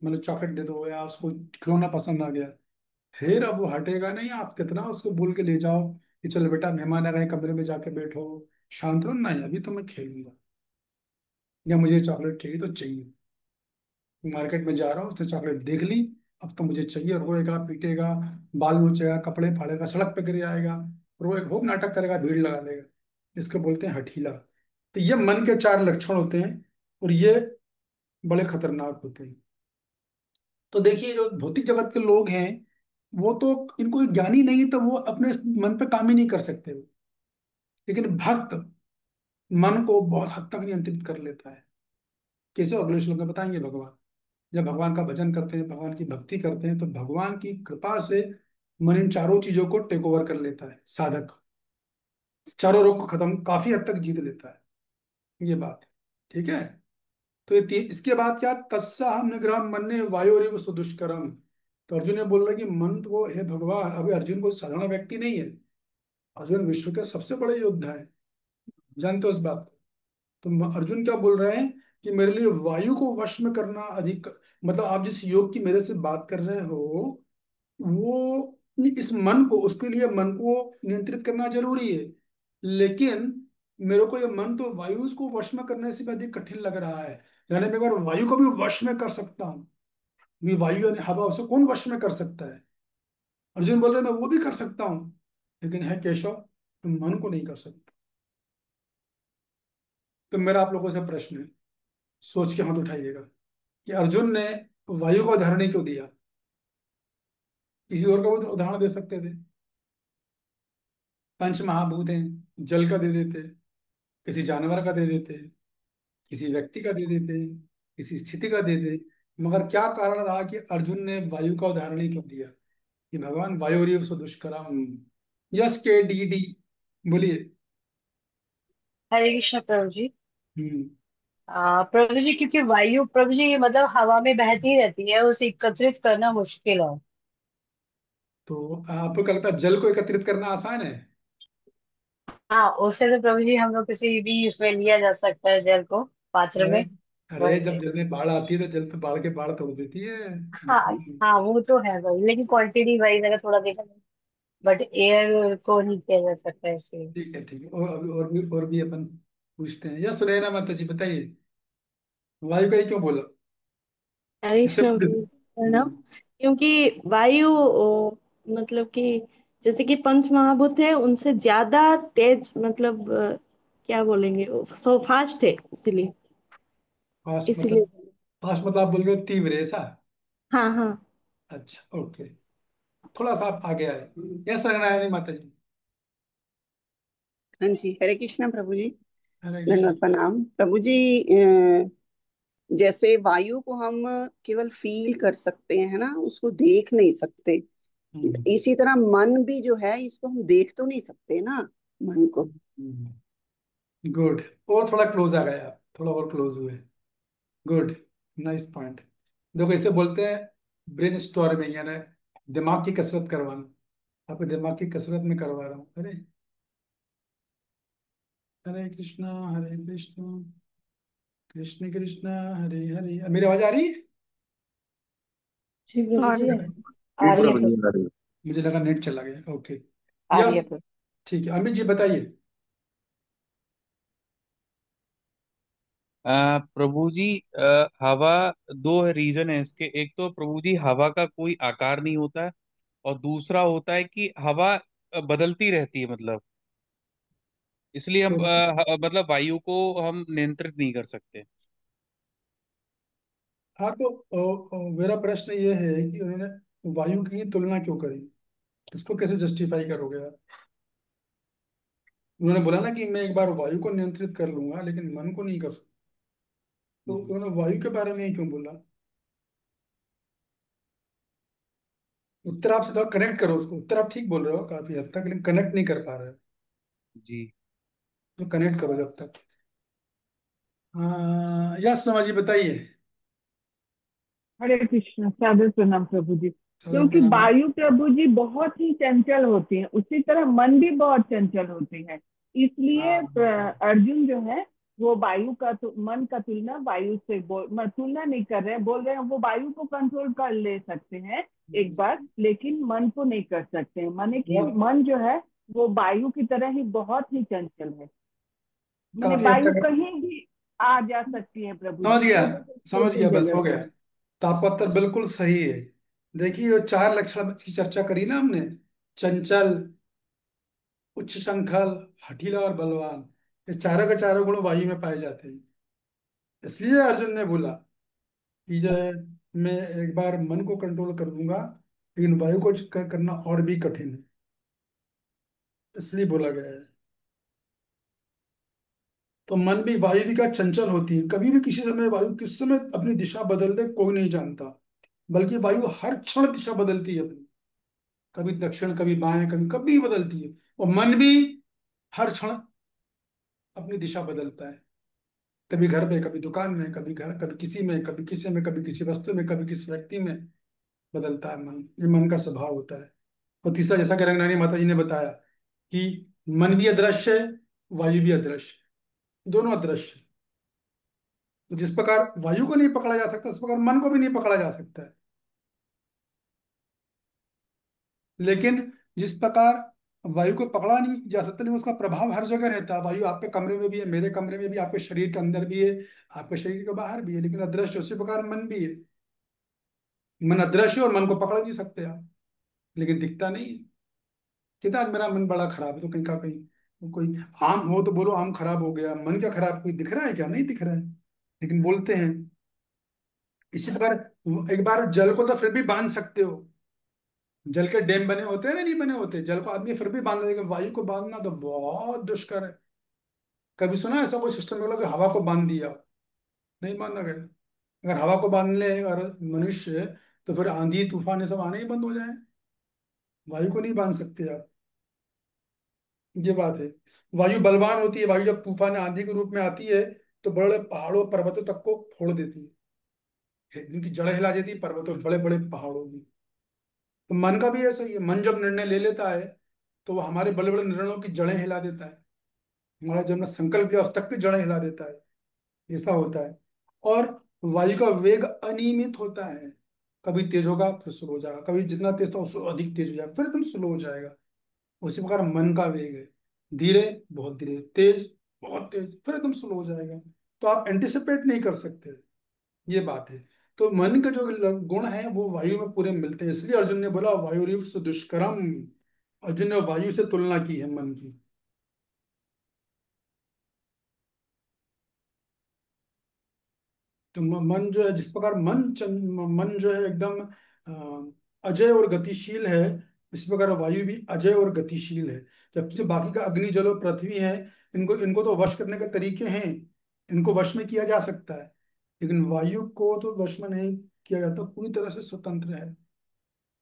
मतलब चॉकलेट दे दो या उसको खिलौना पसंद आ गया, फिर अब वो हटेगा नहीं। आप कितना उसको बोल के ले जाओ कि चलो बेटा मेहमान आ गए, कमरे में जाके बैठो, शांत रहो, नहीं अभी तो मैं खेलूंगा, या मुझे चॉकलेट चाहिए तो चाहिए। मार्केट में जा रहा हूँ, उसने चॉकलेट देख ली, अब तो मुझे चाहिए, रोएगा, पीटेगा, बाल नोचेगा, कपड़े फाड़ेगा, सड़क पे गिर जाएगा, रोए, खूब नाटक करेगा, भीड़ लगा लेगा। इसको बोलते हैं हठीला। तो ये मन के 4 लक्षण होते हैं, और ये बड़े खतरनाक होते हैं। तो देखिए जो भौतिक जगत के लोग हैं, वो तो इनको ज्ञानी नहीं तो वो अपने मन पे काम ही नहीं कर सकते वो। लेकिन भक्त मन को बहुत हद तक नियंत्रित कर लेता है। कैसे, अगले श्लोक में बताएंगे भगवान। जब भगवान का भजन करते हैं, भगवान की भक्ति करते हैं, तो भगवान की कृपा से मन इन चारों चीजों को टेक ओवर कर लेता है। साधक चारों रोग को खत्म काफी हद तक जीत लेता है। ये बात है, ठीक है। तो इसके बाद क्या, तस्सा निग्रह मन्ने वायोरिव सुदुष्करम। तो अर्जुन ने बोल रहा है कि मन तो है भगवान। अभी अर्जुन कोई साधारण व्यक्ति नहीं है, अर्जुन विश्व के सबसे बड़े योद्धा है, जानते हो इस बात को। तो अर्जुन क्या बोल रहे हैं कि मेरे लिए वायु को वश में करना अधिक, मतलब आप जिस योग की मेरे से बात कर रहे हो, वो इस मन को, उसके लिए मन को नियंत्रित करना जरूरी है। लेकिन मेरे को ये मन तो वायु को वश में करने से भी अधिक कठिन लग रहा है। यानी मैं अगर वायु को भी वश में कर सकता हूँ, भी वायु यानी हवा, उसे कौन वश में कर सकता है। अर्जुन बोल रहे मैं वो भी कर सकता हूँ, लेकिन है केशव, तुम मन को नहीं कर सकता। तो मेरा आप लोगों से प्रश्न है, सोच के हाथ उठाइएगा कि अर्जुन ने वायु को उदाहरण ही क्यों दिया। किसी और का वो उदाहरण दे सकते थे, पंच महाभूत हैं, जल का दे देते, किसी जानवर का दे देते, किसी व्यक्ति का दे देते, किसी स्थिति का दे दे। मगर क्या कारण रहा कि अर्जुन ने वायु का उदाहरण ही क्यों दिया कि भगवान वायुरीव सो दुष्करम। यस के डी डी, बोलिए। हरे कृष्ण प्रभु जी। हम्म। प्रभु जी, क्योंकि वायु प्रभु जी मतलब हवा में बहती रहती है, उसे एकत्रित करना मुश्किल है। तो आपको क्या लगता है जल को एकत्रित करना आसान है। हाँ, उससे तो प्रभु जी हम लोग किसी भी इसमें लिया जा सकता है जल को, पात्र अरे में। अरे, वही जब है। जल में बाढ़ आती है तो जल तो बाढ़ के बाढ़ तोड़ देती है। हाँ हाँ, वो तो है भाई, लेकिन क्वांटिटी वही अगर थोड़ा देखा जाए, बट एयर को नहीं किया जा सकता ऐसे। ठीक है, ठीक है, और अभी और भी अपन पूछते हैं। यस सुनैना माता जी बताइए, वायु का ही क्यों बोला। हरे इससे कृष्ण प्रणाम। क्योंकि वायु मतलब कि जैसे कि पंच महाभूत है, उनसे ज्यादा तेज, मतलब क्या बोलेंगे, सो फास्ट है इसलिए। फास्ट इसलिए। मतलब, फास्ट मतलब आप बोल रहे हो तीव्र, ऐसा? हाँ हाँ। अच्छा, ओके। थोड़ा सा आप आगे आए। यस नारायणी माता जी। हाँ जी, हरे कृष्णा प्रभु जी। हरे कृष्ण। धन्यवाद प्रणाम प्रभु जी। जैसे वायु को हम केवल फील कर सकते हैं ना, उसको देख नहीं सकते। इसी तरह मन भी जो है, इसको हम देख तो नहीं सकते ना, मन को। गुड। और थोड़ा क्लोज आ गए आप, थोड़ा और क्लोज हुए। गुड। Nice point. देखो इसे बोलते हैं ब्रेन स्टॉर्मिंग, यानी दिमाग की कसरत करवाना। आपको दिमाग की कसरत में करवा रहा हूँ। अरे, हरे कृष्णा हरे कृष्णा कृष्ण कृष्णा हरे हरे। मेरी आवाज आ रही है? जी प्रभु हाँ जी है। आ रही है प्रभु। मुझे लगा नेट चला गया। ओके। आ रही यस। है प्रभु। ठीक है, अमित जी बताइए। प्रभु जी, हवा, दो रीजन है इसके। एक तो प्रभु जी हवा का कोई आकार नहीं होता है, और दूसरा होता है कि हवा बदलती रहती है, मतलब इसलिए हम मतलब वायु को हम नियंत्रित नहीं कर सकते। हाँ तो मेरा प्रश्न ये है कि उन्होंने वायु की तुलना क्यों करी? इसको कैसे जस्टिफाई करोगे आप? उन्होंने बोला ना कि मैं एक बार वायु को नियंत्रित कर लूंगा लेकिन मन को नहीं कर सकता। तो उन्होंने वायु के बारे में ही क्यों बोला? उत्तर आप से थोड़ा कनेक्ट करो उसको। उत्तर आप ठीक बोल रहे हो काफी हद तक, लेकिन कनेक्ट नहीं कर पा रहे हो। जी। तो कनेक्ट करो जब तक। हाँ, यस समाजी बताइए। हरे कृष्ण, सादर प्रणाम प्रभु जी। सादर क्योंकि प्रणाम। वायु प्रभु जी बहुत ही चंचल होती हैं, उसी तरह मन भी बहुत चंचल होती है। इसलिए हाँ, अर्जुन जो है वो वायु का मन का तुलना वायु से तुलना नहीं कर रहे हैं, बोल रहे हैं वो वायु को कंट्रोल कर ले सकते हैं एक बार, लेकिन मन को नहीं कर सकते हैं। माने कि बहुत मन जो है वो वायु की तरह ही बहुत ही चंचल है। माने काफी हद वायु तक कहीं भी आ जा सकती है प्रभु जी, समझ गया। छोटे से समझ छोटे गया, बस जगह हो गया। पे। तो आपका उत्तर बिल्कुल सही है। देखिए ये चार लक्षण की चर्चा करी ना हमने, चंचल, उच्च श्रृंखल, हठीला और बलवान। ये चारों के चारों गुण वायु में पाए जाते हैं। इसलिए अर्जुन ने बोला कि जो है, मैं एक बार मन को कंट्रोल कर दूंगा लेकिन वायु को करना और भी कठिन है। इसलिए बोला गया है। तो मन भी, वायु भी का चंचल होती है। कभी भी किसी समय वायु किस समय अपनी दिशा बदल दे कोई नहीं जानता। बल्कि वायु हर क्षण दिशा बदलती है अपनी। कभी दक्षिण, कभी बाएं, कभी कभी बदलती है। और मन भी हर क्षण अपनी दिशा बदलता है। कभी घर पे, कभी दुकान में, कभी घर, कभी किसी में, कभी किसी में, कभी किसी वस्तु में, कभी किसी व्यक्ति में बदलता है मन। ये मन का स्वभाव होता है। और तीसरा, जैसा कि रंगनानी माता जी ने बताया कि मन भी अदृश्य है, वायु भी अदृश्य है, दोनों अदृश्य है। तो जिस प्रकार वायु को नहीं पकड़ा जा सकता उस प्रकार मन को भी नहीं पकड़ा जा सकता है। लेकिन जिस प्रकार वायु को पकड़ा नहीं जा सकता, लेकिन उसका प्रभाव हर जगह रहता है। वायु आपके कमरे में भी है, मेरे कमरे में भी, आपके शरीर के अंदर भी है, आपके शरीर के बाहर भी है, लेकिन अदृश्य। उसी प्रकार मन भी है। मन अदृश्य है और मन को पकड़ नहीं सकते आप, लेकिन दिखता नहीं है। कहता आज मेरा मन बड़ा खराब है, तो कहीं का कहीं कोई आम हो तो बोलो आम खराब हो गया। मन क्या खराब, कोई दिख रहा है क्या? नहीं दिख रहा है, लेकिन बोलते हैं। इसी प्रकार एक बार जल को तो फिर भी बांध सकते हो। जल के डैम बने होते हैं ना, नहीं बने होते, जल को आदमी फिर भी बांध देगा। वायु को बांधना तो बहुत दुष्कर है। कभी सुना है ऐसा कोई सिस्टम बोला कि हवा को बांध दिया? नहीं बांधा गया। अगर हवा को बांध ले और मनुष्य, तो फिर आंधी तूफान ये सब आने ही बंद हो जाए। वायु को नहीं बांध सकते आप, ये बात है। वायु बलवान होती है। वायु जब तूफान आंधी के रूप में आती है तो बड़े बड़े पहाड़ों पर्वतों तक को फोड़ देती है, उनकी जड़ें हिला देती है, पर्वतों बड़े बड़े पहाड़ों की। तो मन का भी ऐसा ही है। मन जब निर्णय ले लेता है तो वो हमारे बड़े बड़े निर्णयों की जड़ें हिला देता है। हमारा जब हमने संकल्प लिया उस तक की जड़ें हिला देता है। ऐसा होता है। और वायु का वेग अनियमित होता है। कभी तेज होगा फिर स्लो हो जाएगा, कभी जितना तेज था उससे अधिक तेज हो जाएगा, फिर एकदम स्लो हो जाएगा। उसी प्रकार मन का वेग है, धीरे, बहुत धीरे, तेज, बहुत तेज, फिर एकदम स्लो हो जाएगा। तो आप एंटिसिपेट नहीं कर सकते, ये बात है। तो मन के जो गुण है वो वायु में पूरे मिलते हैं। इसलिए अर्जुन ने बोला वायु दुष्करम। अर्जुन ने वायु से तुलना की है मन की। तो मन जो है, जिस प्रकार मन जो है एकदम अजय और गतिशील है, इस प्रकार वायु भी अजय और गतिशील है। जबकि जो बाकी का अग्नि, जल और पृथ्वी है, इनको इनको तो वश करने के तरीके हैं, इनको वश में किया जा सकता है, लेकिन वायु को तो वश में नहीं किया जाता, पूरी तरह से स्वतंत्र है।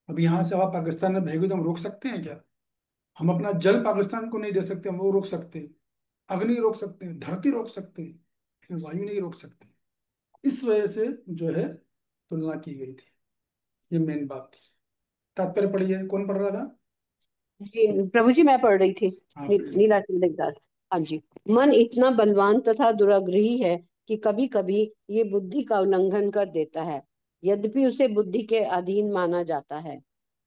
अब यहाँ से हवा पाकिस्तान में भेजो तो हम रोक सकते हैं क्या? हम अपना जल पाकिस्तान को नहीं दे सकते, हम वो रोक सकते हैं, अग्नि रोक सकते हैं, धरती रोक सकते हैं, लेकिन वायु नहीं रोक सकते। इस वजह से जो है तुलना की गई थी, ये मेन बात थी। तात्पर्य पढ़िए, कौन पढ़ रहा था? जी प्रभु जी, मैं पढ़ रही थी। हाँ पढ़िए। नीला सिंह दास। हाँ जी। मन इतना बलवान तथा दुराग्रही है कि कभी कभी ये बुद्धि का उल्लंघन कर देता है, यद्यपि उसे बुद्धि के अधीन माना जाता है।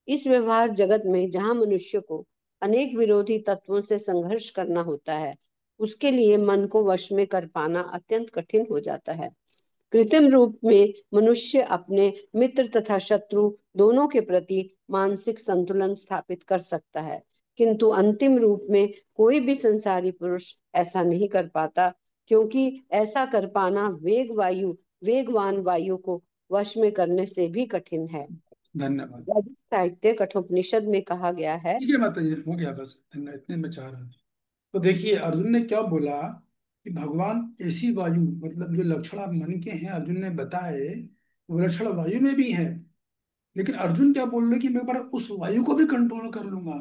इस व्यवहार जगत में जहाँ मनुष्य को अनेक विरोधी तत्वों से संघर्ष करना होता है, उसके लिए मन को वश में कर पाना अत्यंत कठिन हो जाता है। कृत्रिम रूप में मनुष्य अपने मित्र तथा शत्रु दोनों के प्रति मानसिक संतुलन स्थापित कर सकता है, किंतु अंतिम रूप में कोई भी संसारी पुरुष ऐसा नहीं कर पाता, क्योंकि ऐसा कर पाना वेगवान वायु को वश में करने से भी कठिन है। धन्यवाद। वैदिक साहित्य कठोपनिषद में कहा गया है। ठीक है माता जी, हो गया बस, धन्यवाद, इतने में चाह रहा था। तो देखिए अर्जुन ने क्या बोला कि भगवान ऐसी वायु, मतलब जो लक्षण आप मन के हैं अर्जुन ने बताए, वो लक्षण वायु में भी है। लेकिन अर्जुन क्या बोल रहे कि मैं एक बार उस वायु को भी कंट्रोल कर लूंगा,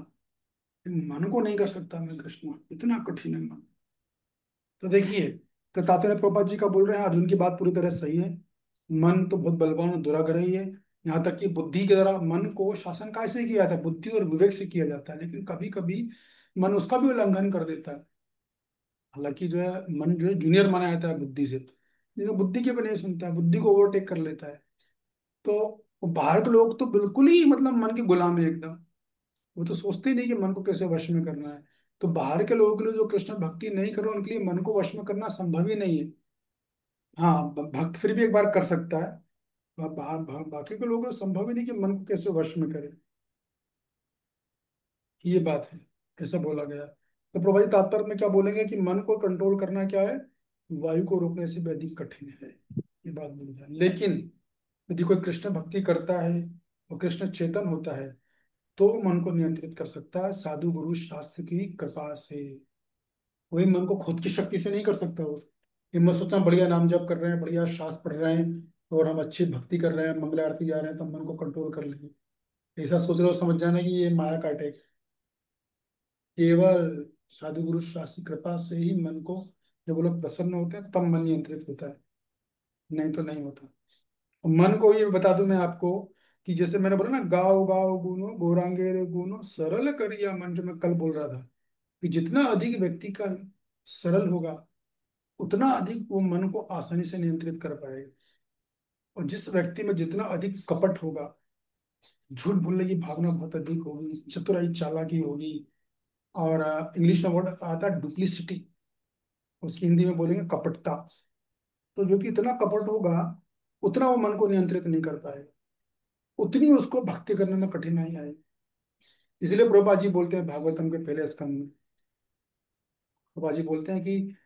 लेकिन मन को नहीं कर सकता मैं कृष्ण, इतना कठिन है मन। तो देखिए, तो तात्पर्य प्रभुपाद जी का बोल रहे हैं, अर्जुन की बात पूरी तरह सही है। मन तो बहुत बलवान और दुराग्रही है। यहाँ तक कि बुद्धि के द्वारा मन को शासन कैसे किया जाता है? बुद्धि और विवेक से किया जाता है, लेकिन कभी कभी मन उसका भी उल्लंघन कर देता है। हालांकि जो है मन जो है जूनियर माना जाता है बुद्धि से, लेकिन बुद्धि के भी नहीं सुनता है, बुद्धि को ओवरटेक कर लेता है। तो बाहर के लोग तो बिल्कुल ही मतलब मन के गुलाम है एकदम, वो तो सोचते ही नहीं कि मन को कैसे वश में करना है। तो बाहर के लोगों के लिए जो कृष्ण भक्ति नहीं कर रहे, उनके लिए मन को वश में करना संभव ही नहीं है। हाँ, भक्त फिर भी एक बार कर सकता है, बाकी के लोगों को संभव ही नहीं कि मन को कैसे वश में करे, ये बात है। ऐसा बोला गया। तो प्रभाई तात्पर्य में क्या बोलेंगे कि मन को कंट्रोल करना क्या है? वायु को रोकने से भी अधिक कठिन है, ये बात बोली जाए। लेकिन यदि कोई कृष्ण भक्ति करता है और कृष्ण चेतन होता है, तो वो मन को नियंत्रित कर सकता है साधु गुरु शास्त्र की कृपा से। वही मन को खुद की शक्ति से नहीं कर सकता वो। ये मत सोचना बढ़िया नाम जप कर रहे हैं, बढ़िया शास्त्र पढ़ रहे हैं और हम अच्छी भक्ति कर रहे हैं, मंगल आरती जा रहे हैं, तो हम मन को कंट्रोल कर लेंगे। ऐसा सोच रहे हो, समझ जाना कि ये माया का अटैक। केवल साधु गुरु शास्त्र की कृपा से ही मन को, जब वो लोग प्रसन्न होते हैं तब मन नियंत्रित होता है, नहीं तो नहीं होता। और मन को ये बता दूं मैं आपको कि जैसे मैंने बोला ना, गाओ गाओ गुनो गौरांगे रे गुनो सरल करिया मन, जो मैं कल बोल रहा था कि जितना अधिक व्यक्ति का सरल होगा, उतना अधिक वो मन को आसानी से नियंत्रित कर पाएगा। और जिस व्यक्ति में जितना अधिक कपट होगा, झूठ बोलने की भावना बहुत अधिक होगी, चतुराई चालाकी होगी, और इंग्लिश में वर्ड आता है डुप्लिसिटी, उसकी हिंदी में बोलेंगे कपटता। तो जो कि इतना कपट होगा, उतना वो मन को नियंत्रित नहीं कर पाएगा, उतनी उसको भक्ति करने में कठिनाई आएगी। इसलिए प्रभुपाद जी बोलते हैं भागवतम के पहले स्कंद में, प्रभुपाद जी बोलते हैं कि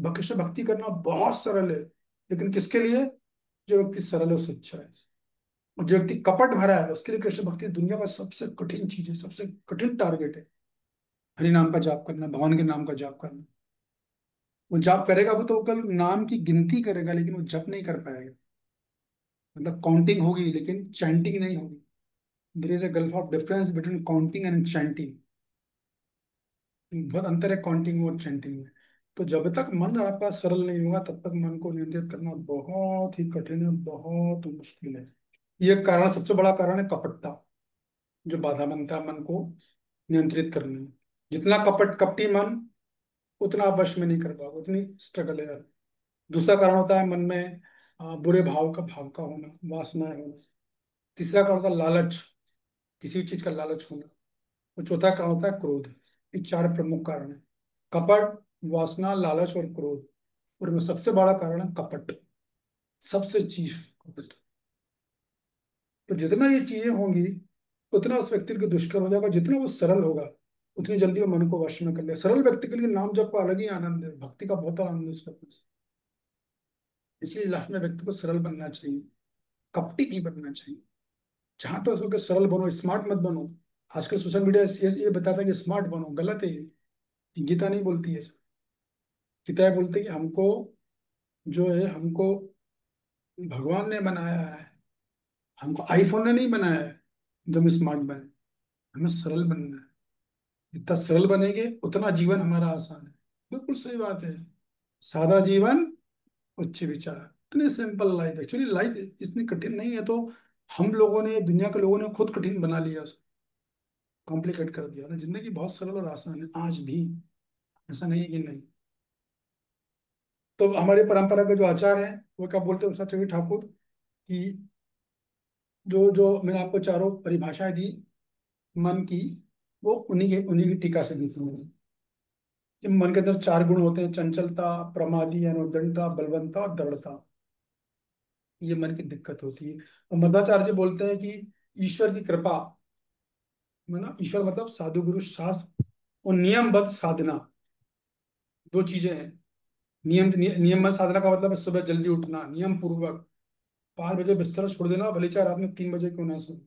कृष्ण भक्ति करना बहुत सरल है, लेकिन किसके लिए? जो व्यक्ति सरल और सच्चा है। और जो व्यक्ति कपट भरा है, उसके लिए कृष्ण भक्ति दुनिया का सबसे कठिन चीज है, सबसे कठिन टारगेट है। हरि नाम का जाप करना, भगवान के नाम का जाप करना। वो जाप करेगा, वो तो कल नाम की गिनती करेगा, लेकिन वो जप नहीं कर पाएगा। मतलब काउंटिंग होगी लेकिन चैंटिंग नहीं होगी। There is a gulf of difference between counting and chanting. बहुत अंतर है काउंटिंग और चैंटिंग में। तो जब तक मन आपका सरल नहीं होगा, तब तक मन को नियंत्रित करना बहुत ही कठिन है, बहुत मुश्किल है। ये कारण, सबसे बड़ा कारण है कपटता, जो बाधा बनता है मन को नियंत्रित करने में। जितना कपटी मन, उतना आप वश में नहीं कर पाओगे, उतनी स्ट्रगल है यार। दूसरा कारण होता है मन में बुरे भाव का होना, वासनाएं होना। तीसरा कारण होता है लालच, किसी चीज का लालच होना। और चौथा कारण होता है क्रोध। ये चार प्रमुख कारण है: कपट, वासना, लालच और क्रोध। और इनमें सबसे बड़ा कारण है कपट, सबसे चीफ कपट। तो जितना ये चीजें होंगी, उतना उस व्यक्ति के दुष्कर हो जाएगा। जितना वो सरल होगा, उतनी जल्दी वो मन को वश में कर ले। सरल व्यक्ति के लिए नाम जप का अलग ही आनंद है, भक्ति का बहुत आनंद है उसके पास। इसलिए लाइफ में व्यक्ति को सरल बनना चाहिए, कपटी नहीं बनना चाहिए। जहां तक हो सके सरल बनो, स्मार्ट मत बनो। आजकल सोशल मीडिया ये बताता है कि स्मार्ट बनो, गलत है ये। गीता नहीं बोलती है। गीता बोलती है कि हमको जो है, हमको भगवान ने बनाया है, हमको आईफोन ने नहीं बनाया है जब हम स्मार्ट बने। हमें सरल बनना है। जितना सरल बनेंगे उतना जीवन हमारा आसान है। बिल्कुल सही बात है। सादा जीवन उच्च विचार। इतनी सिंपल लाइफ, एक्चुअली लाइफ इतनी कठिन नहीं है, तो हम लोगों ने, दुनिया के लोगों ने खुद कठिन बना लिया, उसको कॉम्प्लिकेट कर दिया ना। जिंदगी बहुत सरल और आसान है आज भी, ऐसा नहीं है कि नहीं। तो हमारी परंपरा के जो आचार्य हैं वो क्या बोलते हैं, उषा चौधरी ठाकुर, कि जो जो मैंने आपको चारों परिभाषाएं दी मन की, वो उन्हीं की टीका से दी थी मैंने। कि मन के अंदर चार गुण होते हैं: चंचलता, प्रमादी, अनुदंडता, बलवंता और दृढ़ता। ये मन की दिक्कत होती है। और मध्वाचार्य जी बोलते हैं कि ईश्वर की कृपा, ना, ईश्वर मतलब साधु गुरु शास्त्र और नियमबद्ध साधना, दो चीजें हैं। नियमबद्ध साधना का मतलब है सुबह जल्दी उठना, नियम पूर्वक 5 बजे बिस्तर छोड़ देना, भले चाहे रात में 3 बजे क्यों ना सो।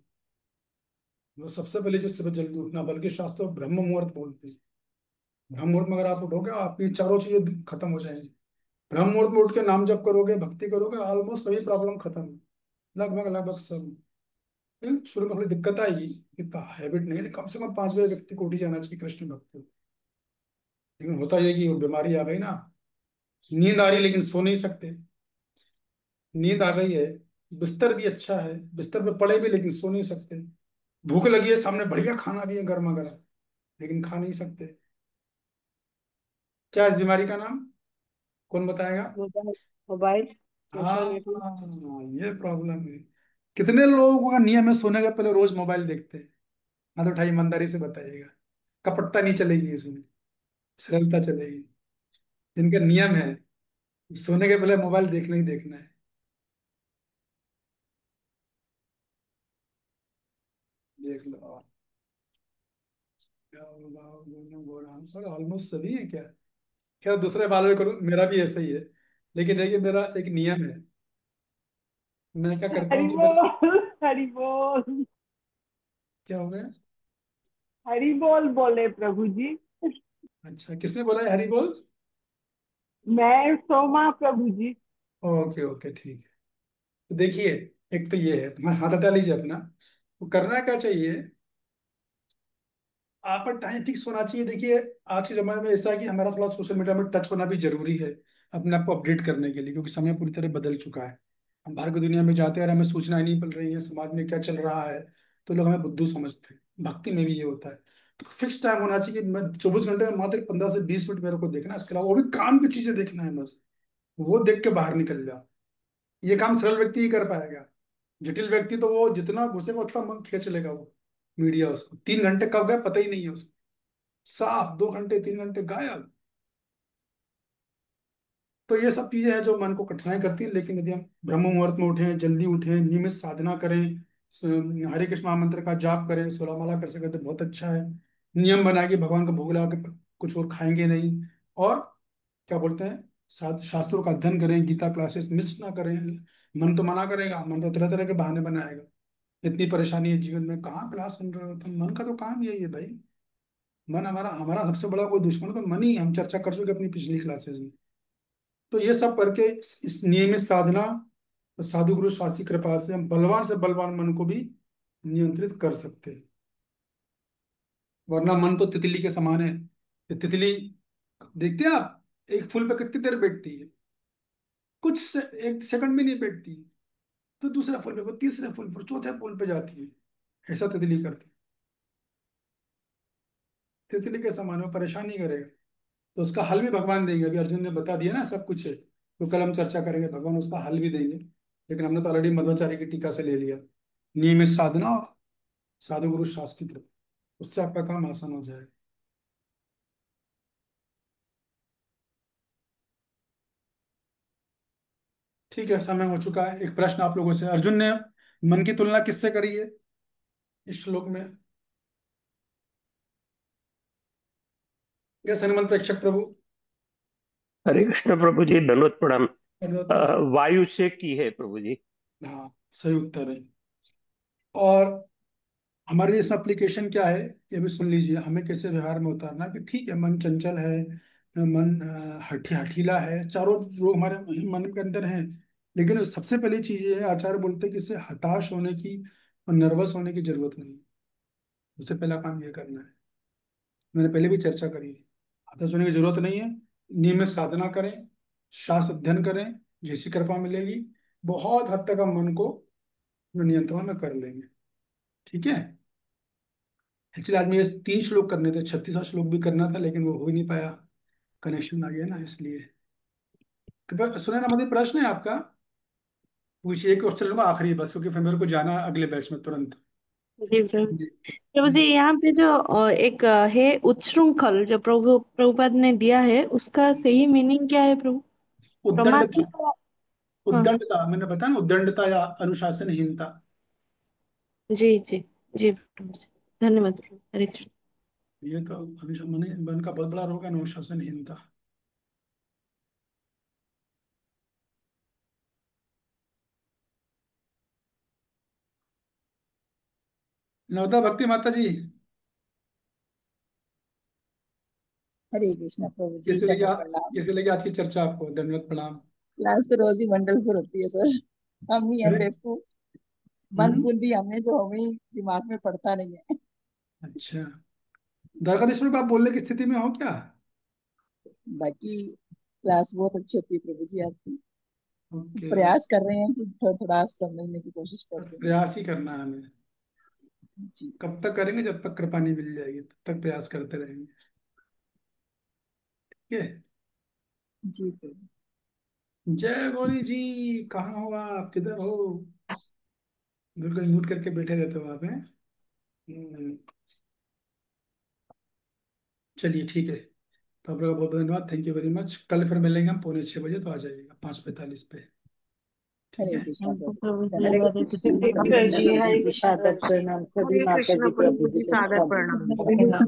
वो सबसे पहले चीज सुबह जल्दी उठना, बल्कि शास्त्र ब्रह्म मुहूर्त बोलते हैं। ब्रह्म मुहूर्त में अगर आप उठोगे, आपकी चारों चीजें खत्म हो जाएंगी। ब्रह्म मुहूर्त में उठ के नाम जप करोगे, भक्ति करोगे, ऑलमोस्ट सभी प्रॉब्लम खत्म है, लगभग लगभग सब। लेकिन शुरू में थोड़ी दिक्कत आई कि हैबिट नहीं है, कम से कम 5 बजे व्यक्ति को उठ ही जाना चाहिए कृष्ण भक्ति। लेकिन होता यह कि वो बीमारी आ गई ना, नींद आ रही लेकिन सो नहीं सकते। नींद आ गई है, बिस्तर भी अच्छा है, बिस्तर पे पड़े भी लेकिन सो नहीं सकते। भूख लगी है, सामने बढ़िया खाना भी है गर्मा गर्म, लेकिन खा नहीं सकते। क्या इस बीमारी का नाम, कौन बताएगा? Mobile, mobile, social network. हाँ, ये प्रॉब्लम है। कितने लोगों का नियम है सोने के पहले रोज मोबाइल देखते हैं? हाथ उठाई, ईमानदारी से बताइएगा। कपटता नहीं चलेगी इसमें, सरलता चलेगी। जिनका नियम है सोने के पहले मोबाइल देखना ही देखना है। देख लो क्या होगा, दोनों गोरा और ऑलमोस्ट सभी है क्या? क्या दूसरे बाल में करूँ, मेरा भी ऐसा ही है। लेकिन देखिए, मेरा एक नियम है। मैं क्या करता हूँ हरि कि बोल, हरि बोल, क्या हो गया? हरि बोल बोले प्रभु जी। अच्छा, किसने बोला है हरी बोल? मैं सोमा प्रभु जी। ओके ओके, ठीक है। तो देखिए, एक तो ये है, तुम्हारा हाथ हटा लीजिए अपना। तो करना क्या चाहिए, आपका टाइम फिक्स होना चाहिए। देखिए, आज के जमाने में ऐसा है कि हमारा थोड़ा सोशल मीडिया में टच होना भी जरूरी है, अपने आप को अपडेट करने के लिए, क्योंकि समय पूरी तरह बदल चुका है। हम बाहर की दुनिया में जाते हैं और हमें सूचनाएं नहीं मिल रही है समाज में क्या चल रहा है, तो लोग हमें बुद्धू समझते हैं। भक्ति में भी ये होता है। तो फिक्स टाइम होना चाहिए कि मैं 24 घंटे में मात्र 15 से 20 मिनट मेरे को देखना है, इसके अलावा वो भी काम की चीजें देखना है बस। वो देख के बाहर निकल जाओ। ये काम सरल व्यक्ति ही कर पाएगा। जटिल व्यक्ति तो वो जितना घुसेगा उतना मन खींच लेगा वो मीडिया, उसको 3 घंटे कब गए पता ही नहीं है उसको। साफ 2 घंटे 3 घंटे गायब। तो ये सब चीजें हैं जो मन को कठिनाई करती है। लेकिन यदि हम ब्रह्म मुहूर्त में उठें, जल्दी उठें, नियमित साधना करें, हरे कृष्ण महामंत्र का जाप करें, 16 माला कर सके तो बहुत अच्छा है। नियम बना के भगवान को भोग लगा के कुछ और खाएंगे नहीं। और क्या बोलते हैं, शास्त्रों का अध्ययन करें, गीता क्लासेस मिस ना करें। मन तो मना करेगा, मन तो तरह तरह के बहाने बनाएगा। इतनी परेशानी है जीवन में, कहाँ क्लास सुन रहे हो तुम? मन का तो काम यही है भाई। मन हमारा हमारा सबसे बड़ा कोई दुश्मन तो मन ही है। हम चर्चा कर चुके अपनी पिछली क्लासेस में। तो ये सब करके इस नियमित साधना, साधु गुरु शासी कृपा से हम बलवान से बलवान मन को भी नियंत्रित कर सकते हैं। वरना मन तो तितली के समान है। ये तितली, देखते हैं आप, एक फूल पे कितनी देर बैठती है? एक सेकंड भी नहीं बैठती। तो दूसरा फूल पे, वो तीसरे फूल पर, चौथे फूल पे जाती है। ऐसा तितली करती है। तितली के समान, वो परेशान नहीं करेगा। तो उसका हल भी भगवान देंगे। अभी अर्जुन ने बता दिया ना सब कुछ है, तो कल हम चर्चा करेंगे, भगवान उसका हल भी देंगे। लेकिन हमने तो ऑलरेडी मध्वाचार्य की टीका से ले लिया। नियमित साधना और साधु गुरु शास्त्री कृपा, उससे आपका काम आसान हो जाएगा। ठीक है, समय हो चुका है। एक प्रश्न आप लोगों से, अर्जुन ने मन की तुलना किससे करी है इस श्लोक में? यस, हनुमान प्रेक्षक प्रभु। हरे कृष्ण प्रभु जी, दंडवत प्रणाम। वायु से की है प्रभु जी। हाँ, सही उत्तर है। और हमारे इसमें एप्लीकेशन क्या है, ये भी सुन लीजिए। हमें कैसे व्यवहार में उतारना है कि ठीक है, मन चंचल है, मन हठीला है, चारों रोग हमारे मन के अंदर हैं। लेकिन सबसे पहली चीज ये है, आचार्य बोलते हैं कि इससे हताश होने की और नर्वस होने की जरूरत नहीं है। सबसे पहला काम ये करना है, मैंने पहले भी चर्चा करी है। हताश होने की जरूरत नहीं है। नियमित साधना करें, शास्त्र अध्ययन करें, जैसी कृपा मिलेगी बहुत हद तक हम मन को अपने नियंत्रण में कर लेंगे। ठीक है। एक्चुअली आज मुझे 3 श्लोक करने थे, 36वां श्लोक भी करना था, लेकिन वो हो ही नहीं पाया, कनेक्शन आ गया ना, इसलिए। कृपया सुने ना, मतलब प्रश्न है आपका, पूछिए। एक क्वेश्चन लूंगा आखिरी बस, क्योंकि फिर मेरे को जाना है अगले बैच में तुरंत। जी प्रभु। जी। प्रभु जी यहाँ पे जो एक है उच्छृंखल, जो प्रभुपाद ने दिया है, उसका सही मीनिंग क्या है प्रभु? प्रमाथि उद्दंडता। का। हाँ। उद्दंडता मैंने बताया ना, उद्दंडता या अनुशासनहीनता। जी जी। जी प्रभु जी, धन्यवाद प्रभु। हरे कृष्ण। ये तो मन का बहुत बड़ा रोग है, अनुशासनहीनता। नवदा भक्ति माता जी, हरे कृष्णा प्रभु जी, कैसे लगी दंडवत प्रणाम। कैसे लगी आज की चर्चा आपको? धन्यवाद, प्रणाम। क्लास तो रोज ही वंडरफुल होती है सर। हम ही हैं अरे। बेवकूफ, मंद हम्म। बुद्धि हमें, जो हमें दिमाग में पड़ता नहीं है। अच्छा, द्वारकाधीश में आप बोलने की स्थिति में हो क्या? बाकी क्लास बहुत अच्छी होती है प्रभु जी आपकी। ओके। प्रयास कर रहे हैं कि थोड़ा थोड़ा समझने की कोशिश करते हैं। प्रयास ही करना है हमें। जी। कब तक करेंगे? जब तक कृपा नहीं मिल जाएगी तब तक प्रयास करते रहेंगे। ठीक है। जी प्रभु। जय गौरी जी, कहाँ हो आप, किधर हो? बिल्कुल म्यूट करके बैठे रहते हो आप हैं। चलिए ठीक है। तो आप लोगों का बहुत बहुत धन्यवाद, थैंक यू वेरी मच। कल फिर मिलेंगे हम 5:45 तो आ जाइएगा 5:45 पे। ठीक हरे है। कृष्णा थैंक यू प्रभु, प्रभु जी, हरे धन्यवाद। हरे कृष्ण कृष्ण प्रभु प्रभु जी, जी, वंदना हरे जी, कृष्ण सादर प्रभु जी। प्रणाम, सभी हरे माता कृष्ण जी, प्रभु प्रभु जी जी, सबका सादर प्रणाम। वंदना।